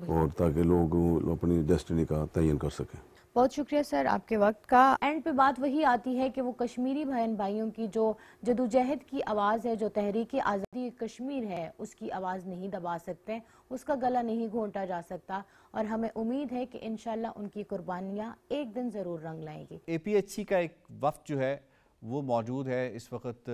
اور تاکہ لوگ اپنی ڈیسٹنی کا تعین کر سکیں۔ بہت شکریہ سر آپ کے وقت کا۔ اینڈ پہ بات وہی آتی ہے کہ وہ کشمیری بہن بھائیوں کی جو جدوجہد کی آواز ہے، جو تحریک آزادی کشمیر ہے، اس کی آواز نہیں دبا سکتے، اس کا گلا نہیں گھونٹا جا سکتا، اور ہمیں امید ہے کہ انشاءاللہ ان کی قربانیاں ایک دن ضرور رنگ لائیں گی۔ اے پی ایچ سی کا ایک وفد جو ہے وہ موجود ہے اس وقت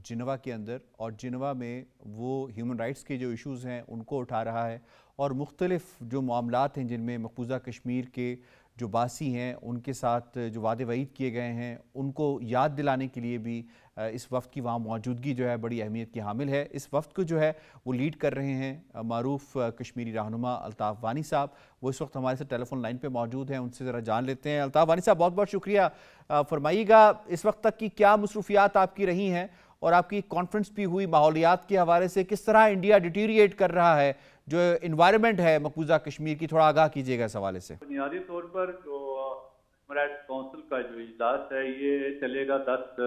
جنیوا کے اندر، اور جنیوا میں وہ ہیومن رائٹس کے جو ایشوز ہیں ان کو اٹھا رہا ہے، اور مختلف جو معاملات ہیں جن میں مقبوضہ کشمیر کے جو باسی ہیں ان کے ساتھ جو وعدے وعید کیے گئے ہیں ان کو یاد دلانے کے لیے بھی اس وفد کی وہاں موجودگی جو ہے بڑی اہمیت کی حامل ہے۔ اس وفد کو جو ہے وہ لیڈ کر رہے ہیں معروف کشمیری رہنما الطاف وانی صاحب، وہ اس وقت ہمارے ساتھ ٹیلی فون لائن پہ موجود ہیں، ان سے ذرا جان لیتے ہیں۔ الطاف وانی صاحب بہت بہت شکریہ، فرمائیے گا اس وقت تک کی کیا مصروفیات آپ کی رہی ہیں، اور آپ کی کانفرنس بھی ہوئی ماحولیات کے حوالے سے، کس طرح انڈیا ڈیٹیریٹ کر رہا ہے جو انوائرمنٹ ہے مقبوضہ کشمیر کی، تھوڑا آگاہ کیجیے گا اس حوالے سے۔ بنیادی طور پر جو ہیومن رائٹس کونسل کا جو اجلاس ہے یہ چلے گا 10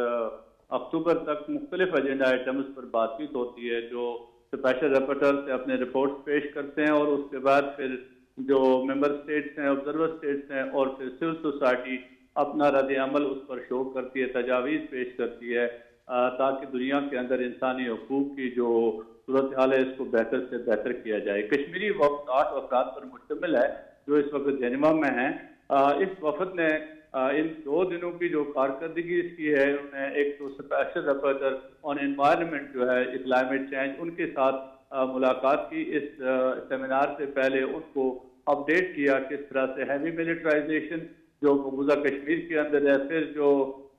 اکتوبر تک، مختلف ایجنڈا آئٹمز پر بات چیت ہوتی ہے، جو اسپیشل رپورٹر سے اپنے رپورٹس پیش کرتے ہیں، اور اس کے بعد پھر جو ممبر سٹیٹس ہیں، آبزرور سٹیٹس ہیں، اور پھر سول سوسائٹی اپنا رد عمل اس پر شو کرتی ہے، تجاویز پیش کرتی ہے، تاکہ دنیا کے اندر انسانی حقوق کی جو صورتحال ہے اس کو بہتر سے بہتر کیا جائے۔ کشمیری وفد 8 افراد پر مشتمل ہے جو اس وقت جنیوا میں ہیں۔ اس وفد نے ان 2 دنوں کی جو کارکردگی اس کی ہے، انہیں ایک تو اسپیشل رپورٹر آن انوائرمنٹ جو ہے کلائمیٹ چینج، ان کے ساتھ ملاقات کی۔ اس سیمینار سے پہلے ان کو اپڈیٹ کیا کس طرح سے ہیوی ملٹرائزیشن جو مقبوضہ کشمیر کے اندر ہے، پھر جو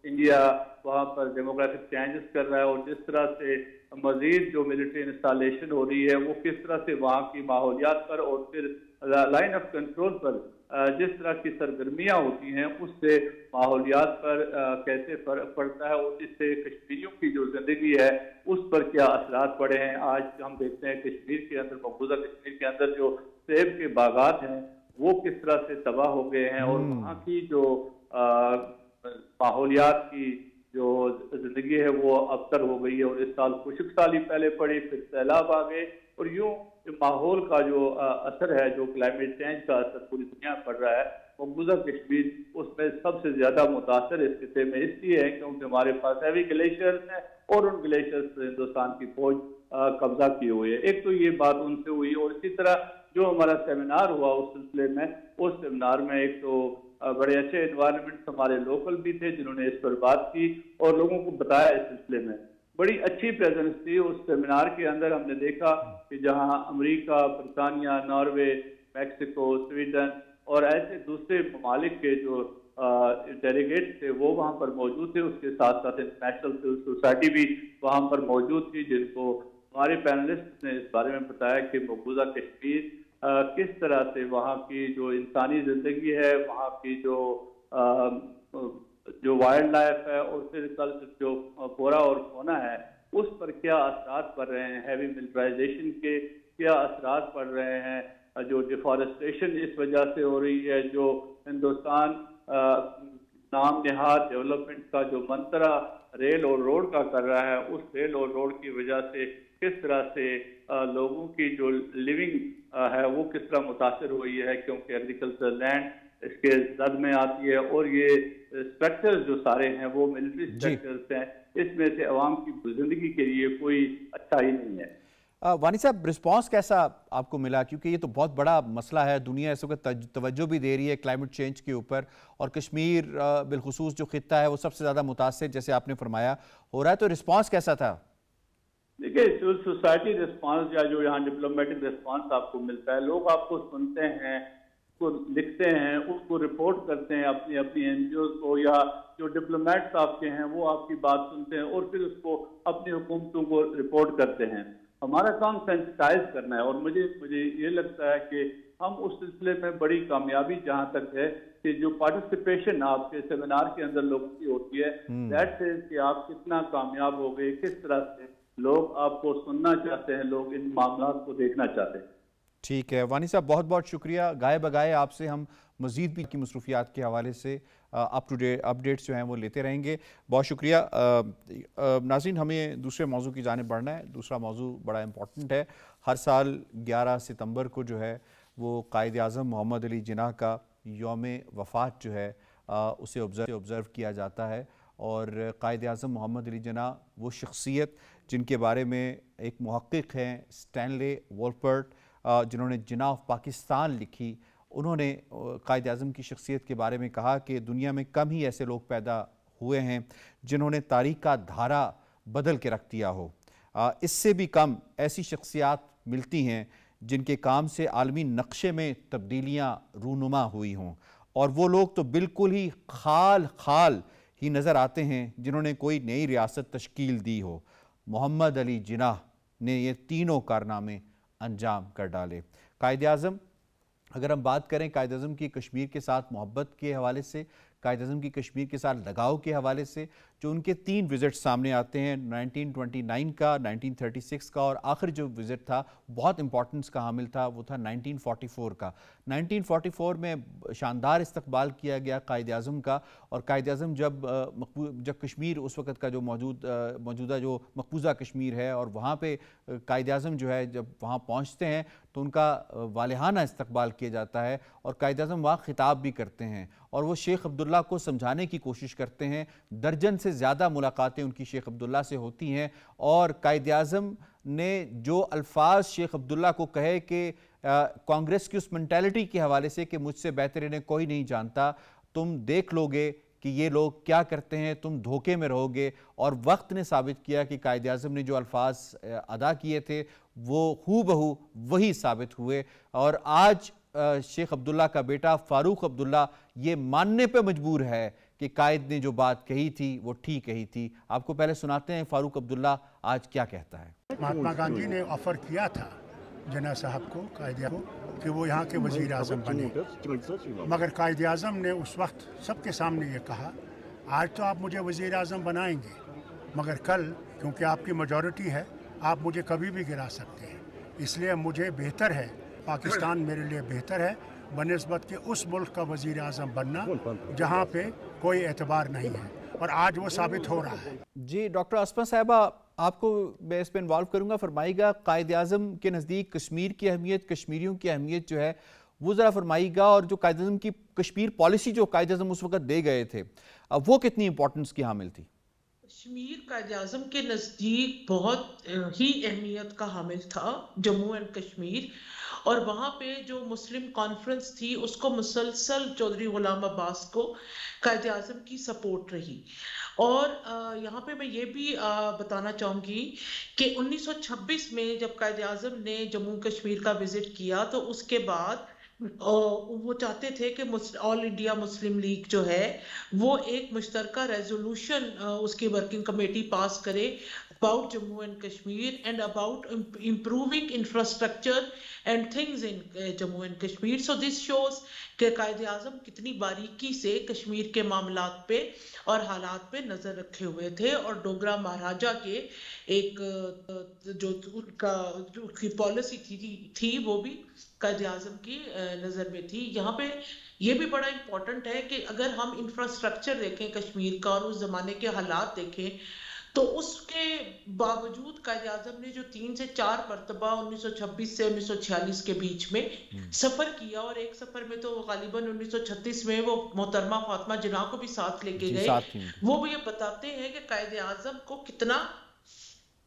انڈیا وہاں پر ڈیموگرافک چینجز کر رہا ہے، اور جس طرح سے مزید جو ملٹری انسٹالیشن ہو رہی ہے وہ کس طرح سے وہاں کی ماحولیات پر اور پھر لائن آف کنٹرول پر جس طرح کی سرگرمیاں ہوتی ہیں اس سے ماحولیات پر کیسے فرق پڑتا ہے، اور اس سے کشمیریوں کی جو زندگی ہے اس پر کیا اثرات پڑے ہیں۔ آج ہم دیکھتے ہیں کشمیر کے اندر، مقبوضہ کشمیر کے اندر جو سیب کے باغات ہیں وہ کس طرح سے تباہ ہو گئے ہیں، اور وہاں کی جو ماحولیات کی जो जिंदगी है वो अबतर हो गई है, और इस साल खुशक साली पहले पड़ी, फिर सैलाब आ गए, और यूं माहौल का जो असर है, जो क्लाइमेट चेंज का असर पूरी दुनिया पड़ रहा है, मकबूजा कश्मीर उसमें सबसे ज्यादा मुतासर इस खिते में इसलिए है क्योंकि हमारे पास हैवी ग्लेशियर्स हैं और उन ग्लेशियर्स पर हिंदुस्तान की फौज कब्जा किए हुए है। एक तो ये बात उनसे हुई, और इसी तरह जो हमारा सेमिनार हुआ उस सिलसिले में, उस सेमिनार में एक तो बड़े अच्छे एनवायरनमेंट हमारे लोकल भी थे जिन्होंने इस पर बात की और लोगों को बताया इस सिलसिले में। बड़ी अच्छी प्रेजेंस थी उस सेमिनार के अंदर। हमने देखा कि जहां अमेरिका, बरतानिया, नॉर्वे, मैक्सिको, स्वीडन और ऐसे दूसरे ममालिक के जो डेलीगेट्स थे वो वहाँ पर मौजूद थे, उसके साथ साथ इंटरनेशनल सिविल सोसाइटी भी वहाँ पर मौजूद थी, जिनको हमारे पैनलिस्ट ने इस बारे में बताया कि मकबूजा कश्मीर किस तरह से वहाँ की जो इंसानी ज़िंदगी है, वहाँ की जो वाइल्ड लाइफ है, और फिर कल जो फ्लोरा और फौना है उस पर क्या असरात पड़ रहे हैं, हैवी मिलिटराइजेशन के क्या असरात पड़ रहे हैं, जो डिफॉरेस्टेशन इस वजह से हो रही है, जो हिंदुस्तान नाम निहाद डेवलपमेंट का जो मंत्रा रेल और रोड का कर रहा है, उस रेल और रोड की वजह से किस तरह से लोगों की जो लिविंग है वो किस तरह मुतासर हुई है, क्योंकि एग्रीकल्चर लैंड इसके जद में आती है, और ये स्ट्रक्चर्स जो सारे हैं वो मिलिट्री स्ट्रक्चर्स हैं, इसमें से अवाम की जिंदगी के लिए कोई अच्छा ही नहीं है। वानी साहब, रिस्पांस कैसा आपको मिला, क्योंकि ये तो बहुत बड़ा मसला है, दुनिया इस वक्त तवज्जो भी दे रही है क्लाइमेट चेंज के ऊपर, और कश्मीर बिलखुसूस जो खित्ता है वो सबसे ज़्यादा मुतासर जैसे आपने फरमाया हो रहा है, तो रिस्पांस कैसा था? देखिए, सिविल सोसाइटी रिस्पांस या जो यहाँ डिप्लोमेटिक रिस्पांस आपको मिलता है, लोग आपको सुनते हैं, उसको लिखते हैं, उसको रिपोर्ट करते हैं अपनी अपनी एनजीओ को, या जो डिप्लोमेट्स आपके हैं वो आपकी बात सुनते हैं और फिर उसको अपनी हुकूमतों को रिपोर्ट करते हैं। हमारा काम सेंसिटाइज करना है, और मुझे ये लगता है कि हम उस सिलसिले में बड़ी कामयाबी जहाँ तक है कि जो पार्टिसिपेशन आपके सेमिनार के अंदर लोगों की होती है, दैट इज कि आप कितना कामयाब हो गए, किस तरह से लोग आपको सुनना चाहते हैं, लोग इन मामलात को देखना चाहते हैं। ठीक है वानी साहब, बहुत बहुत शुक्रिया। गाए बगाए आपसे हम मज़ीद भी की मसरूफियात के हवाले से अप टू डेट अपडेट्स जो हैं वो लेते रहेंगे। बहुत शुक्रिया। नाज़रीन, हमें दूसरे मौजू की जानिब बढ़ना है। दूसरा मौजू बड़ा इम्पॉर्टेंट है। हर साल 11 सितंबर को जो है वो कायद आज़म मोहम्मद अली जिन्ना का यौम वफ़ात जो है उसे ऑब्ज़र्व किया जाता है, और कायद आज़म मोहम्मद अली जिन्ना वो शख्सियत जिनके बारे में एक मुहक्किक हैं स्टैनले वॉलपर्ट, जिन्होंने जिन्ना ऑफ पाकिस्तान लिखी, उन्होंने कायद आज़म की शख्सियत के बारे में कहा कि दुनिया में कम ही ऐसे लोग पैदा हुए हैं जिन्होंने तारीख़ का धारा बदल के रख दिया हो। इससे भी कम ऐसी शख्सियात मिलती हैं जिनके काम से आलमी नक्शे में तब्दीलियाँ रूनुमा हुई हों, और वो लोग तो बिल्कुल ही खाल ही नज़र आते हैं जिन्होंने कोई नई रियासत तश्कील दी हो। मोहम्मद अली जिन्ना ने ये तीनों कारनामे अंजाम कर डाले। कायद आज़म, अगर हम बात करें कायद आज़म की कश्मीर के साथ मोहब्बत के हवाले से, कायद आज़म की कश्मीर के साथ लगाव के हवाले से, जो उनके 3 विज़िट सामने आते हैं, 1929 का, 1936 का, और आखिर जो विज़िट था बहुत इंपॉर्टेंस का हामिल था, वो था 1944 का। 1944 में शानदार इस्तकबाल किया गया कायद आज़म का, और कायद आज़म जब कश्मीर उस वक़्त का जो मौजूदा जो मकबूजा कश्मीर है, और वहाँ पे कायद आज़म जो है जब वहाँ पहुँचते हैं तो उनका वालिहाना इस्तकबाल किया जाता है, और कायद आज़म वहाँ खिताब भी करते हैं, और वो शेख अब्दुल्ला को समझाने की कोशिश करते हैं। दर्जन से ज़्यादा मुलाकातें उनकी शेख अब्दुल्ला से होती हैं, और कायद आज़म ने जो अल्फाज शेख अब्दुल्ला को कहे कि कांग्रेस की उस मेंटालिटी के हवाले से कि मुझसे बेहतर इन्हें कोई नहीं जानता, तुम देख लोगे कि ये लोग क्या करते हैं, तुम धोखे में रहोगे। और वक्त ने साबित किया कि कायद आज़म ने जो अल्फाज अदा किए थे वो हूबहू वही साबित हुए, और आज शेख अब्दुल्ला का बेटा फारूक अब्दुल्ला ये मानने पे मजबूर है कि कायद ने जो बात कही थी वो ठीक कही थी। आपको पहले सुनाते हैं फारूक अब्दुल्ला आज क्या कहता है। महात्मा गांधी ने ऑफर किया था जिन्ना साहब को, कायद को, कि वो यहाँ के वज़ीर आज़म बने, मगर कायद आज़म ने उस वक्त सबके सामने ये कहा, आज तो आप मुझे वज़ीर आज़म बनाएंगे, मगर कल क्योंकि आपकी मेजॉरिटी है आप मुझे कभी भी गिरा सकते हैं, इसलिए मुझे बेहतर है, पाकिस्तान मेरे लिए बेहतर है बनिस्बत के उस मुल्क का वज़ीर आज़म बनना जहाँ पे कोई एतबार नहीं है। और आज वो साबित हो रहा है। जी डॉक्टर अस्मा साहिबा, आपको मैं इस पर इन्वॉल्व करूँगा, फरमाइएगा कायद-ए-आज़म के नज़दीक कश्मीर की अहमियत, कश्मीरियों की अहमियत जो है वो ज़रा फरमाइएगा, और जो कायद-ए-आज़म की कश्मीर पॉलिसी जो कायद-ए-आज़म उस वक्त दे गए थे, अब वो कितनी इंपॉर्टेंस की हामिल थी? कश्मीर कायद-ए-आज़म के नज़दीक बहुत ही अहमियत का हामिल था, जम्मू एंड कश्मीर। और वहाँ पे जो मुस्लिम कॉन्फ्रेंस थी उसको मुसलसल चौधरी गुलाम अब्बास को कायद-ए-आज़म की सपोर्ट रही। और यहाँ पे मैं ये भी बताना चाहूँगी कि 1926 में जब कायद-ए-आज़म ने जम्मू कश्मीर का विजिट किया तो उसके बाद वो चाहते थे कि ऑल इंडिया मुस्लिम लीग जो है वो एक मुश्तरका रेजोल्यूशन उसकी वर्किंग कमेटी पास करे about Jammu and Kashmir and about improving infrastructure and things in Jammu and Kashmir. So this shows कि कायद-ए-आज़म कितनी बारीकी से कश्मीर के मामलात पे और हालात पे नजर रखे हुए थे। और डोगरा महाराजा के एक जो उनकी पॉलिसी थी वो भी कायद-ए-आज़म की नजर में थी। यहाँ पे ये भी बड़ा इंपॉर्टेंट है कि अगर हम इंफ्रास्ट्रक्चर देखें कश्मीर का और उस जमाने के हालात देखें तो उसके बावजूद कायद-ए-आज़म ने जो 3 से 4 मरतबा 1926 से 1946 के बीच में सफर किया, और एक सफर में तो गालिबन 1936 में वो मोहतरमा फातिमा जिन्ना को भी साथ लेके गए। वो भी ये बताते हैं कि कायद-ए-आज़म को कितना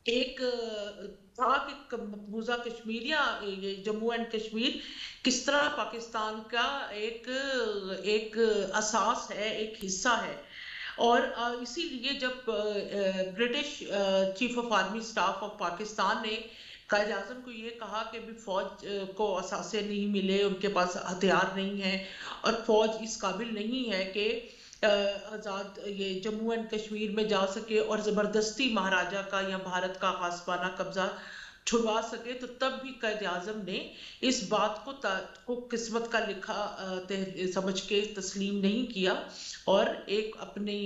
एक था कि मकबूजा कश्मीर या जम्मू एंड कश्मीर किस तरह पाकिस्तान का एक असास है, एक हिस्सा है। और इसीलिए जब British chief of army staff of Pakistan ने कायद-ए-आज़म को ये कहा कि भी फौज को असासे नहीं मिले, उनके पास हथियार नहीं है और फौज इस काबिल नहीं है कि आज़ाद ये जम्मू एंड कश्मीर में जा सके और ज़बरदस्ती महाराजा का या भारत का गासबाना कब्जा छुड़वा सके, तो तब भी कायद-ए-आज़म ने इस बात को किस्मत का लिखा समझ के तस्लीम नहीं किया और एक अपनी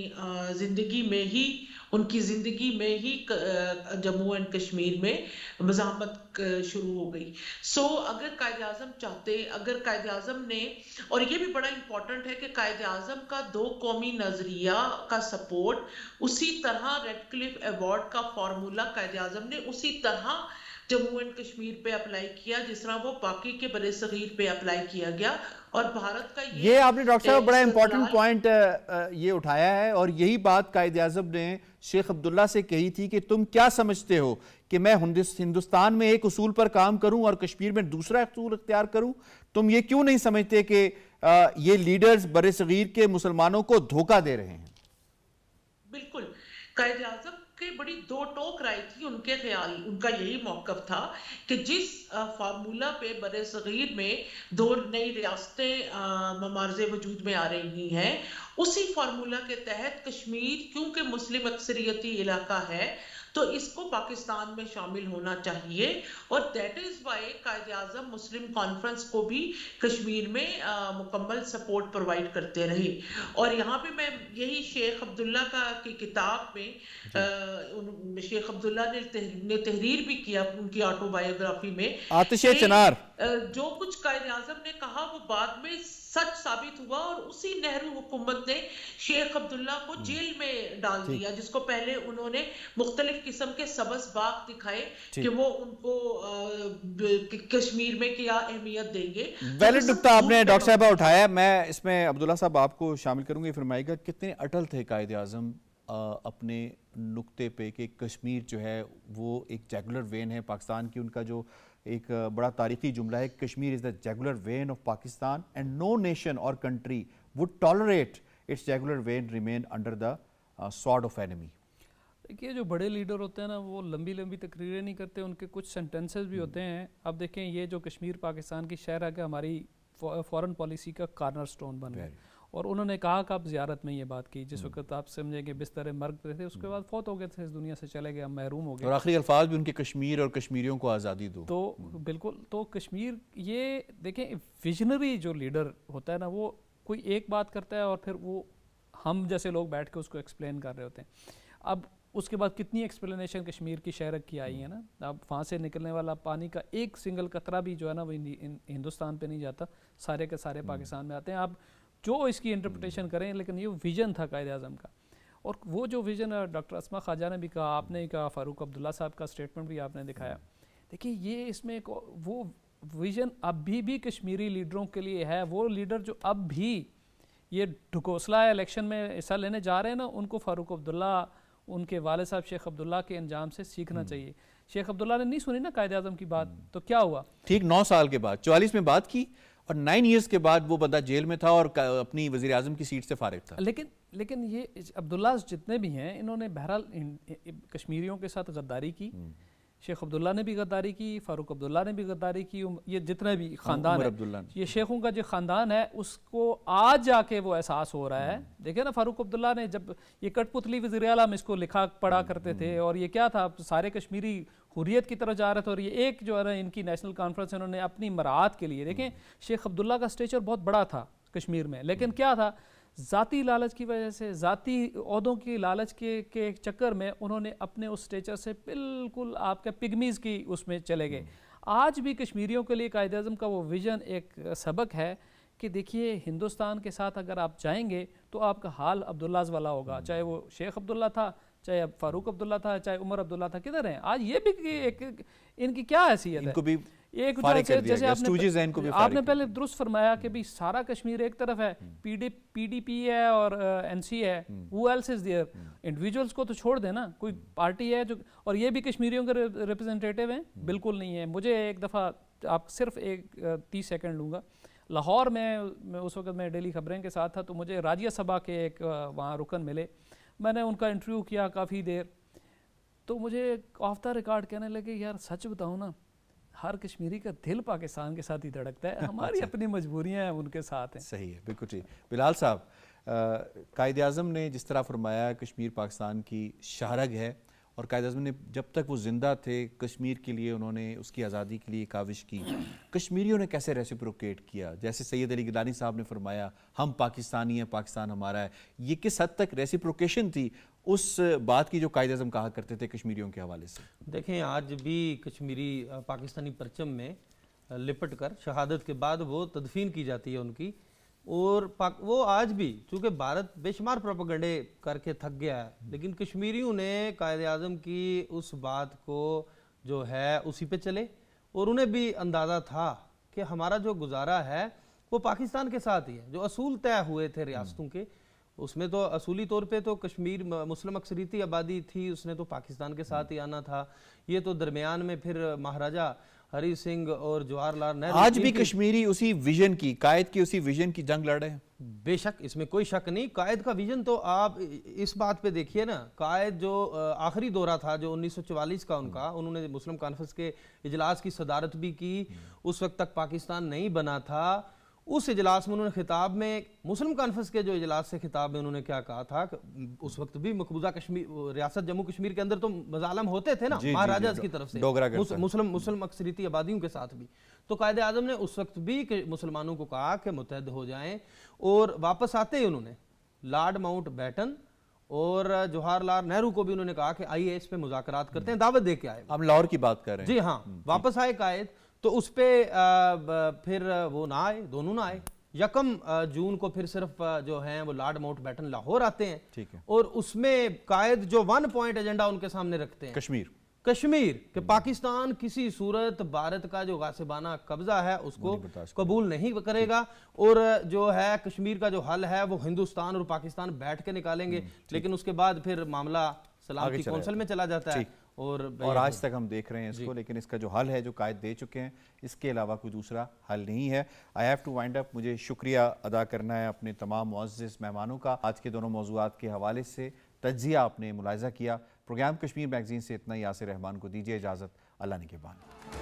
जिंदगी में ही उनकी जिंदगी में ही जम्मू एंड कश्मीर में मज़ाहमत शुरू हो गई। सो अगर कायद-ए-आज़म चाहते, अगर कायद-ए-आज़म ने, और ये भी बड़ा इंपॉर्टेंट है कि कायद-ए-आज़म का 2 कौमी नजरिया का सपोर्ट उसी तरह रेडक्लिफ अवार्ड का फॉर्मूला कायद-ए-आज़म ने उसी तरह जम्मू एंड कश्मीर पे अप्लाई किया जिस तरह वो बाकी के बड़े सगीर पे अप्लाई किया गया। और भारत का ये आपने डॉक्टर साहब बड़ा इंपॉर्टेंट पॉइंट ये उठाया है, और यही बात कायद-ए-आज़म ने शेख अब्दुल्ला से कही थी कि तुम क्या समझते हो कि मैं हिंदुस्तान में एक उसूल पर काम करूं और कश्मीर में दूसरा उसूल इख्तियार करूं? तुम ये क्यों नहीं समझते कि ये लीडर्स बड़े सगीर के मुसलमानों को धोखा दे रहे हैं? बिल्कुल, कायद-ए-आज़म के बड़ी 2 टोक राय थी। उनके ख्याल, उनका यही मौक़िफ़ था कि जिस फार्मूला पे बड़े सगीर में 2 नई रियासतें ममारज़े वजूद में आ रही हैं, उसी फार्मूला के तहत कश्मीर क्योंकि मुस्लिम अक्सरियती इलाका है तो इसको पाकिस्तान में शामिल होना चाहिए। और that is why Quaid-e-Azam Muslim Conference को भी कश्मीर में मुकम्मल सपोर्ट प्रोवाइड करते रहे। और यहाँ पे मैं यही शेख अब्दुल्ला की किताब में शेख अब्दुल्ला ने तहरीर भी किया उनकी ऑटोबायोग्राफी में, आतिशे चिनार, जो कुछ कायद-ए-आज़म ने कहा वो बाद में सच साबित हुआ और उसी नेहरू हुकूमत ने शेख अब्दुल्ला को जेल में डाल दिया, जिसको पहले उन्होंने मुख्तलिफ किस्म के सबस बाग दिखाए कि वो उनको कश्मीर में क्या अहमियत देंगे। वैलिड नुक्ता आपने डॉक्टर साहब उठाया, मैं इसमें अब्दुल्ला साहब आपको शामिल करूंगी। फरमाइएगा कितने अटल थे कायद-ए-आज़म अपने नुक्ते पे कि कश्मीर जो है वो एक जैगुलर वेन है पाकिस्तान की। उनका जो एक बड़ा तारीखी जुमला है, Kashmir is the jugular vein of Pakistan and no nation और country would tolerate its jugular vein remain under the sword of enemy. देखिए जो बड़े लीडर होते हैं ना वो लंबी लंबी तकरीरें नहीं करते, उनके कुछ सेंटेंसेस भी होते हैं। अब देखें ये जो कश्मीर पाकिस्तान की शहर है कि हमारी फॉरेन पॉलिसी का कॉर्नर स्टोन बन गया, और उन्होंने कहा कि आप ज़ियारत में ये बात की जिस वक्त आप समझेंगे बिस्तर मर्ग पे थे, उसके बाद फौत हो गए थे, इस दुनिया से चले गए, महरूम हो गए, और आखिरी अल्फाज भी उनके कश्मीर और कश्मीरियों को आज़ादी दो। तो बिल्कुल, तो कश्मीर ये देखें विजनरी जो लीडर होता है ना वो कोई एक बात करता है और फिर वो हम जैसे लोग बैठ के उसको एक्सप्लेन कर रहे होते हैं। अब उसके बाद कितनी एक्सप्लेनेशन कश्मीर की शहरत की आई है ना। अब वहाँ से निकलने वाला पानी का एक सिंगल कतरा भी जो है ना वो हिंदुस्तान पे नहीं जाता, सारे के सारे पाकिस्तान में आते हैं। आप जो इसकी इंटरप्रिटेशन करें, लेकिन ये विजन था कायद-ए-आज़म का। اور وہ جو ویژن ڈاکٹر اسما خواجہ نے بھی کہا, آپ نے کہا, فاروق عبداللہ صاحب کا اسٹیٹمنٹ بھی آپ نے دکھایا. دیکھیے یہ اس میں وہ ویژن اب بھی کشمیری لیڈروں کے لیے ہے. وہ لیڈر جو اب بھی یہ ڈھکوسلا الیکشن میں حصہ لینے جا رہے ہیں نا, ان کو فاروق عبداللہ, ان کے والد صاحب شیخ عبداللہ کے انجام سے سیکھنا چاہیے. شیخ عبداللہ نے نہیں سنی نا قائد اعظم کی بات, تو کیا ہوا؟ ٹھیک 9 سال کے بعد 44 میں بات کی اور 9 ایئرز کے بعد وہ بندہ جیل میں تھا اور اپنی وزیر اعظم کی سیٹ سے فارغ تھا. لیکن یہ عبداللہ جتنے بھی ہیں انہوں نے بہرحال کشمیریوں کے ساتھ غداری کی. شیخ عبداللہ نے بھی غداری کی, فاروق عبداللہ نے بھی غداری کی, یہ جتنے بھی خاندان ہیں, یہ شیخوں کا جو خاندان ہے اس کو آج جا کے وہ احساس ہو رہا ہے. دیکھیں نا فاروق عبداللہ نے جب یہ کٹ پتلی وزیر اعلیٰ ہم اس کو لکھا پڑھا کرتے تھے, اور یہ کیا تھا, سارے کشمیری حریت کی طرف جا رہے تھے, اور یہ ایک جو ہے نا ان کی نیشنل کانفرنس انہوں نے اپنی مراعات کے لیے. دیکھیں شیخ عبداللہ کا اسٹیچر بہت بڑا تھا کشمیر میں, لیکن کیا تھا, ذاتی لالچ کی وجہ سے, ذاتی عہدوں کی لالچ کے چکر میں انہوں نے اپنے اس اسٹیچر سے بالکل آپ کے پگمیز کی اس میں چلے گئے. آج بھی کشمیریوں کے لیے قائد اعظم کا وہ ویژن ایک سبق ہے کہ دیکھیے ہندوستان کے ساتھ اگر آپ جائیں گے تو آپ کا حال عبداللہ والا ہوگا, چاہے وہ شیخ عبداللہ تھا, چاہے فاروق عبداللہ تھا, چاہے عمر عبداللہ تھا. کدھر ہیں آج یہ بھی ایک ان کی کیا حیثیت ہے؟ ایک جیسے آپ نے پہلے درست فرمایا کہ بھی سارا کشمیر ایک طرف ہے, پی ڈی پی ہے اور این سی ہے, who else is there, individuals کو تو چھوڑ دیں نا, کوئی پارٹی ہے جو, اور یہ بھی کشمیریوں کے ریپرزنٹیٹیو ہیں؟ بالکل نہیں ہے. مجھے ایک دفعہ آپ صرف 30 سیکنڈ لوں گا, لاہور میں اس وقت میں ڈیلی خبریں کے ساتھ تھا, تو مجھے راجیہ سبھا کے ایک وہاں رکن ملے, میں نے ان کا انٹرویو کیا کافی دیر, تو مجھے آف دا ریکارڈ کہنے لگے یار سچ بتاؤں نا, ہر کشمیری کا دل پاکستان کے ساتھ ہی دھڑکتا ہے, ہماری اپنی مجبوریاں ہیں ان کے ساتھ ہیں. صحیح ہے, بالکل ٹھیک. بلال صاحب, قائد اعظم نے جس طرح فرمایا کشمیر پاکستان کی شاہرگ ہے, اور قائد اعظم نے جب تک وہ زندہ تھے کشمیر کے لیے انہوں نے اس کی آزادی کے لیے کاوش کی. کشمیریوں نے کیسے ریسیپروکیٹ کیا؟ جیسے سید علی گیلانی صاحب نے فرمایا ہم پاکستانی ہیں, پاکستان ہمارا ہے, یہ کس حد تک ریسیپروکیشن تھی اس بات کی جو قائد اعظم کہا کرتے تھے کشمیریوں کے حوالے سے؟ دیکھیں آج بھی کشمیری پاکستانی پرچم میں لپٹ کر شہادت کے بعد وہ تدفین کی جاتی ہے ان کی, اور وہ آج بھی چونکہ بھارت بے شمار پروپیگنڈے کر کے تھک گیا ہے, لیکن کشمیریوں نے قائد اعظم کی اس بات کو جو ہے اسی پہ چلے, اور انہیں بھی اندازہ تھا کہ ہمارا جو گزارا ہے وہ پاکستان کے ساتھ ہی ہے. جو اصول طے ہوئے تھے ریاستوں کے, اس میں تو اصولی طور پہ تو کشمیر مسلم اکثریتی آبادی تھی, اس نے تو پاکستان کے ساتھ ہی آنا تھا. یہ تو درمیان میں پھر مہاراجہ ہری سنگھ اور جواہر لال نہرو, آج بھی کشمیری اسی ویژن کی, قائد کی اسی ویژن کی جنگ لڑ رہے ہیں. بے شک اس میں کوئی شک نہیں. قائد کا ویژن تو آپ اس بات پہ دیکھیے نا, قائد جو آخری دورہ تھا جو 1944 کا ان کا, انہوں نے مسلم کانفرنس کے اجلاس کی صدارت بھی کی, اس وقت تک پاکستان نہیں بنا تھا. اس اجلاس میں انہوں نے خطاب میں, مسلم کانفرنس کے جو اجلاس سے خطاب میں انہوں نے کیا کہا تھا, اس وقت بھی مقبوضہ کشمیر ریاست جموں کشمیر کے اندر تو مظالم ہوتے تھے نا مہاراجاز کی طرف سے مسلم اکثریتی آبادیوں کے ساتھ بھی. تو قائد اعظم نے اس وقت بھی مسلمانوں کو کہا کہ متحد ہو جائیں, اور واپس آتے ہی انہوں نے لارڈ ماؤنٹ بیٹن اور جواہر لال نہرو کو بھی انہوں نے کہا کہ آئیے اس پہ مذاکرات کرتے ہیں, دعوت دے کے آئے. ہم لاہور کی بات کر رہے ہیں. جی ہاں, واپس آئے قائد, تو اس پہ پھر وہ نہ آئے, دونوں نہ آئے. 1 جون کو پھر صرف جو ہیں وہ لارڈ ماؤنٹ بیٹن لاہور آتے ہیں, اور اس میں قائد جو 1 پوائنٹ ایجنڈا ان کے سامنے رکھتے ہیں کشمیر کہ پاکستان کسی صورت بھارت کا جو غاصبانہ قبضہ ہے اس کو قبول نہیں کرے گا, اور جو ہے کشمیر کا جو حل ہے وہ ہندوستان اور پاکستان بیٹھ کے نکالیں گے. لیکن اس کے بعد پھر معاملہ سلامتی کونسل میں چلا جاتا ہے, اور آج تک ہم دیکھ رہے ہیں اس کو. لیکن اس کا جو حل ہے جو قائد دے چکے ہیں, اس کے علاوہ کوئی دوسرا حل نہیں ہے. آئی ہیو ٹو وائنڈ اپ. مجھے شکریہ ادا کرنا ہے اپنے تمام معزز مہمانوں کا. آج کے دونوں موضوعات کے حوالے سے تجزیہ آپ نے ملاحظہ کیا. پروگرام کشمیر میگزین سے اتنا ہی. یاسر رحمان کو دیجیے اجازت. اللہ نگہبان.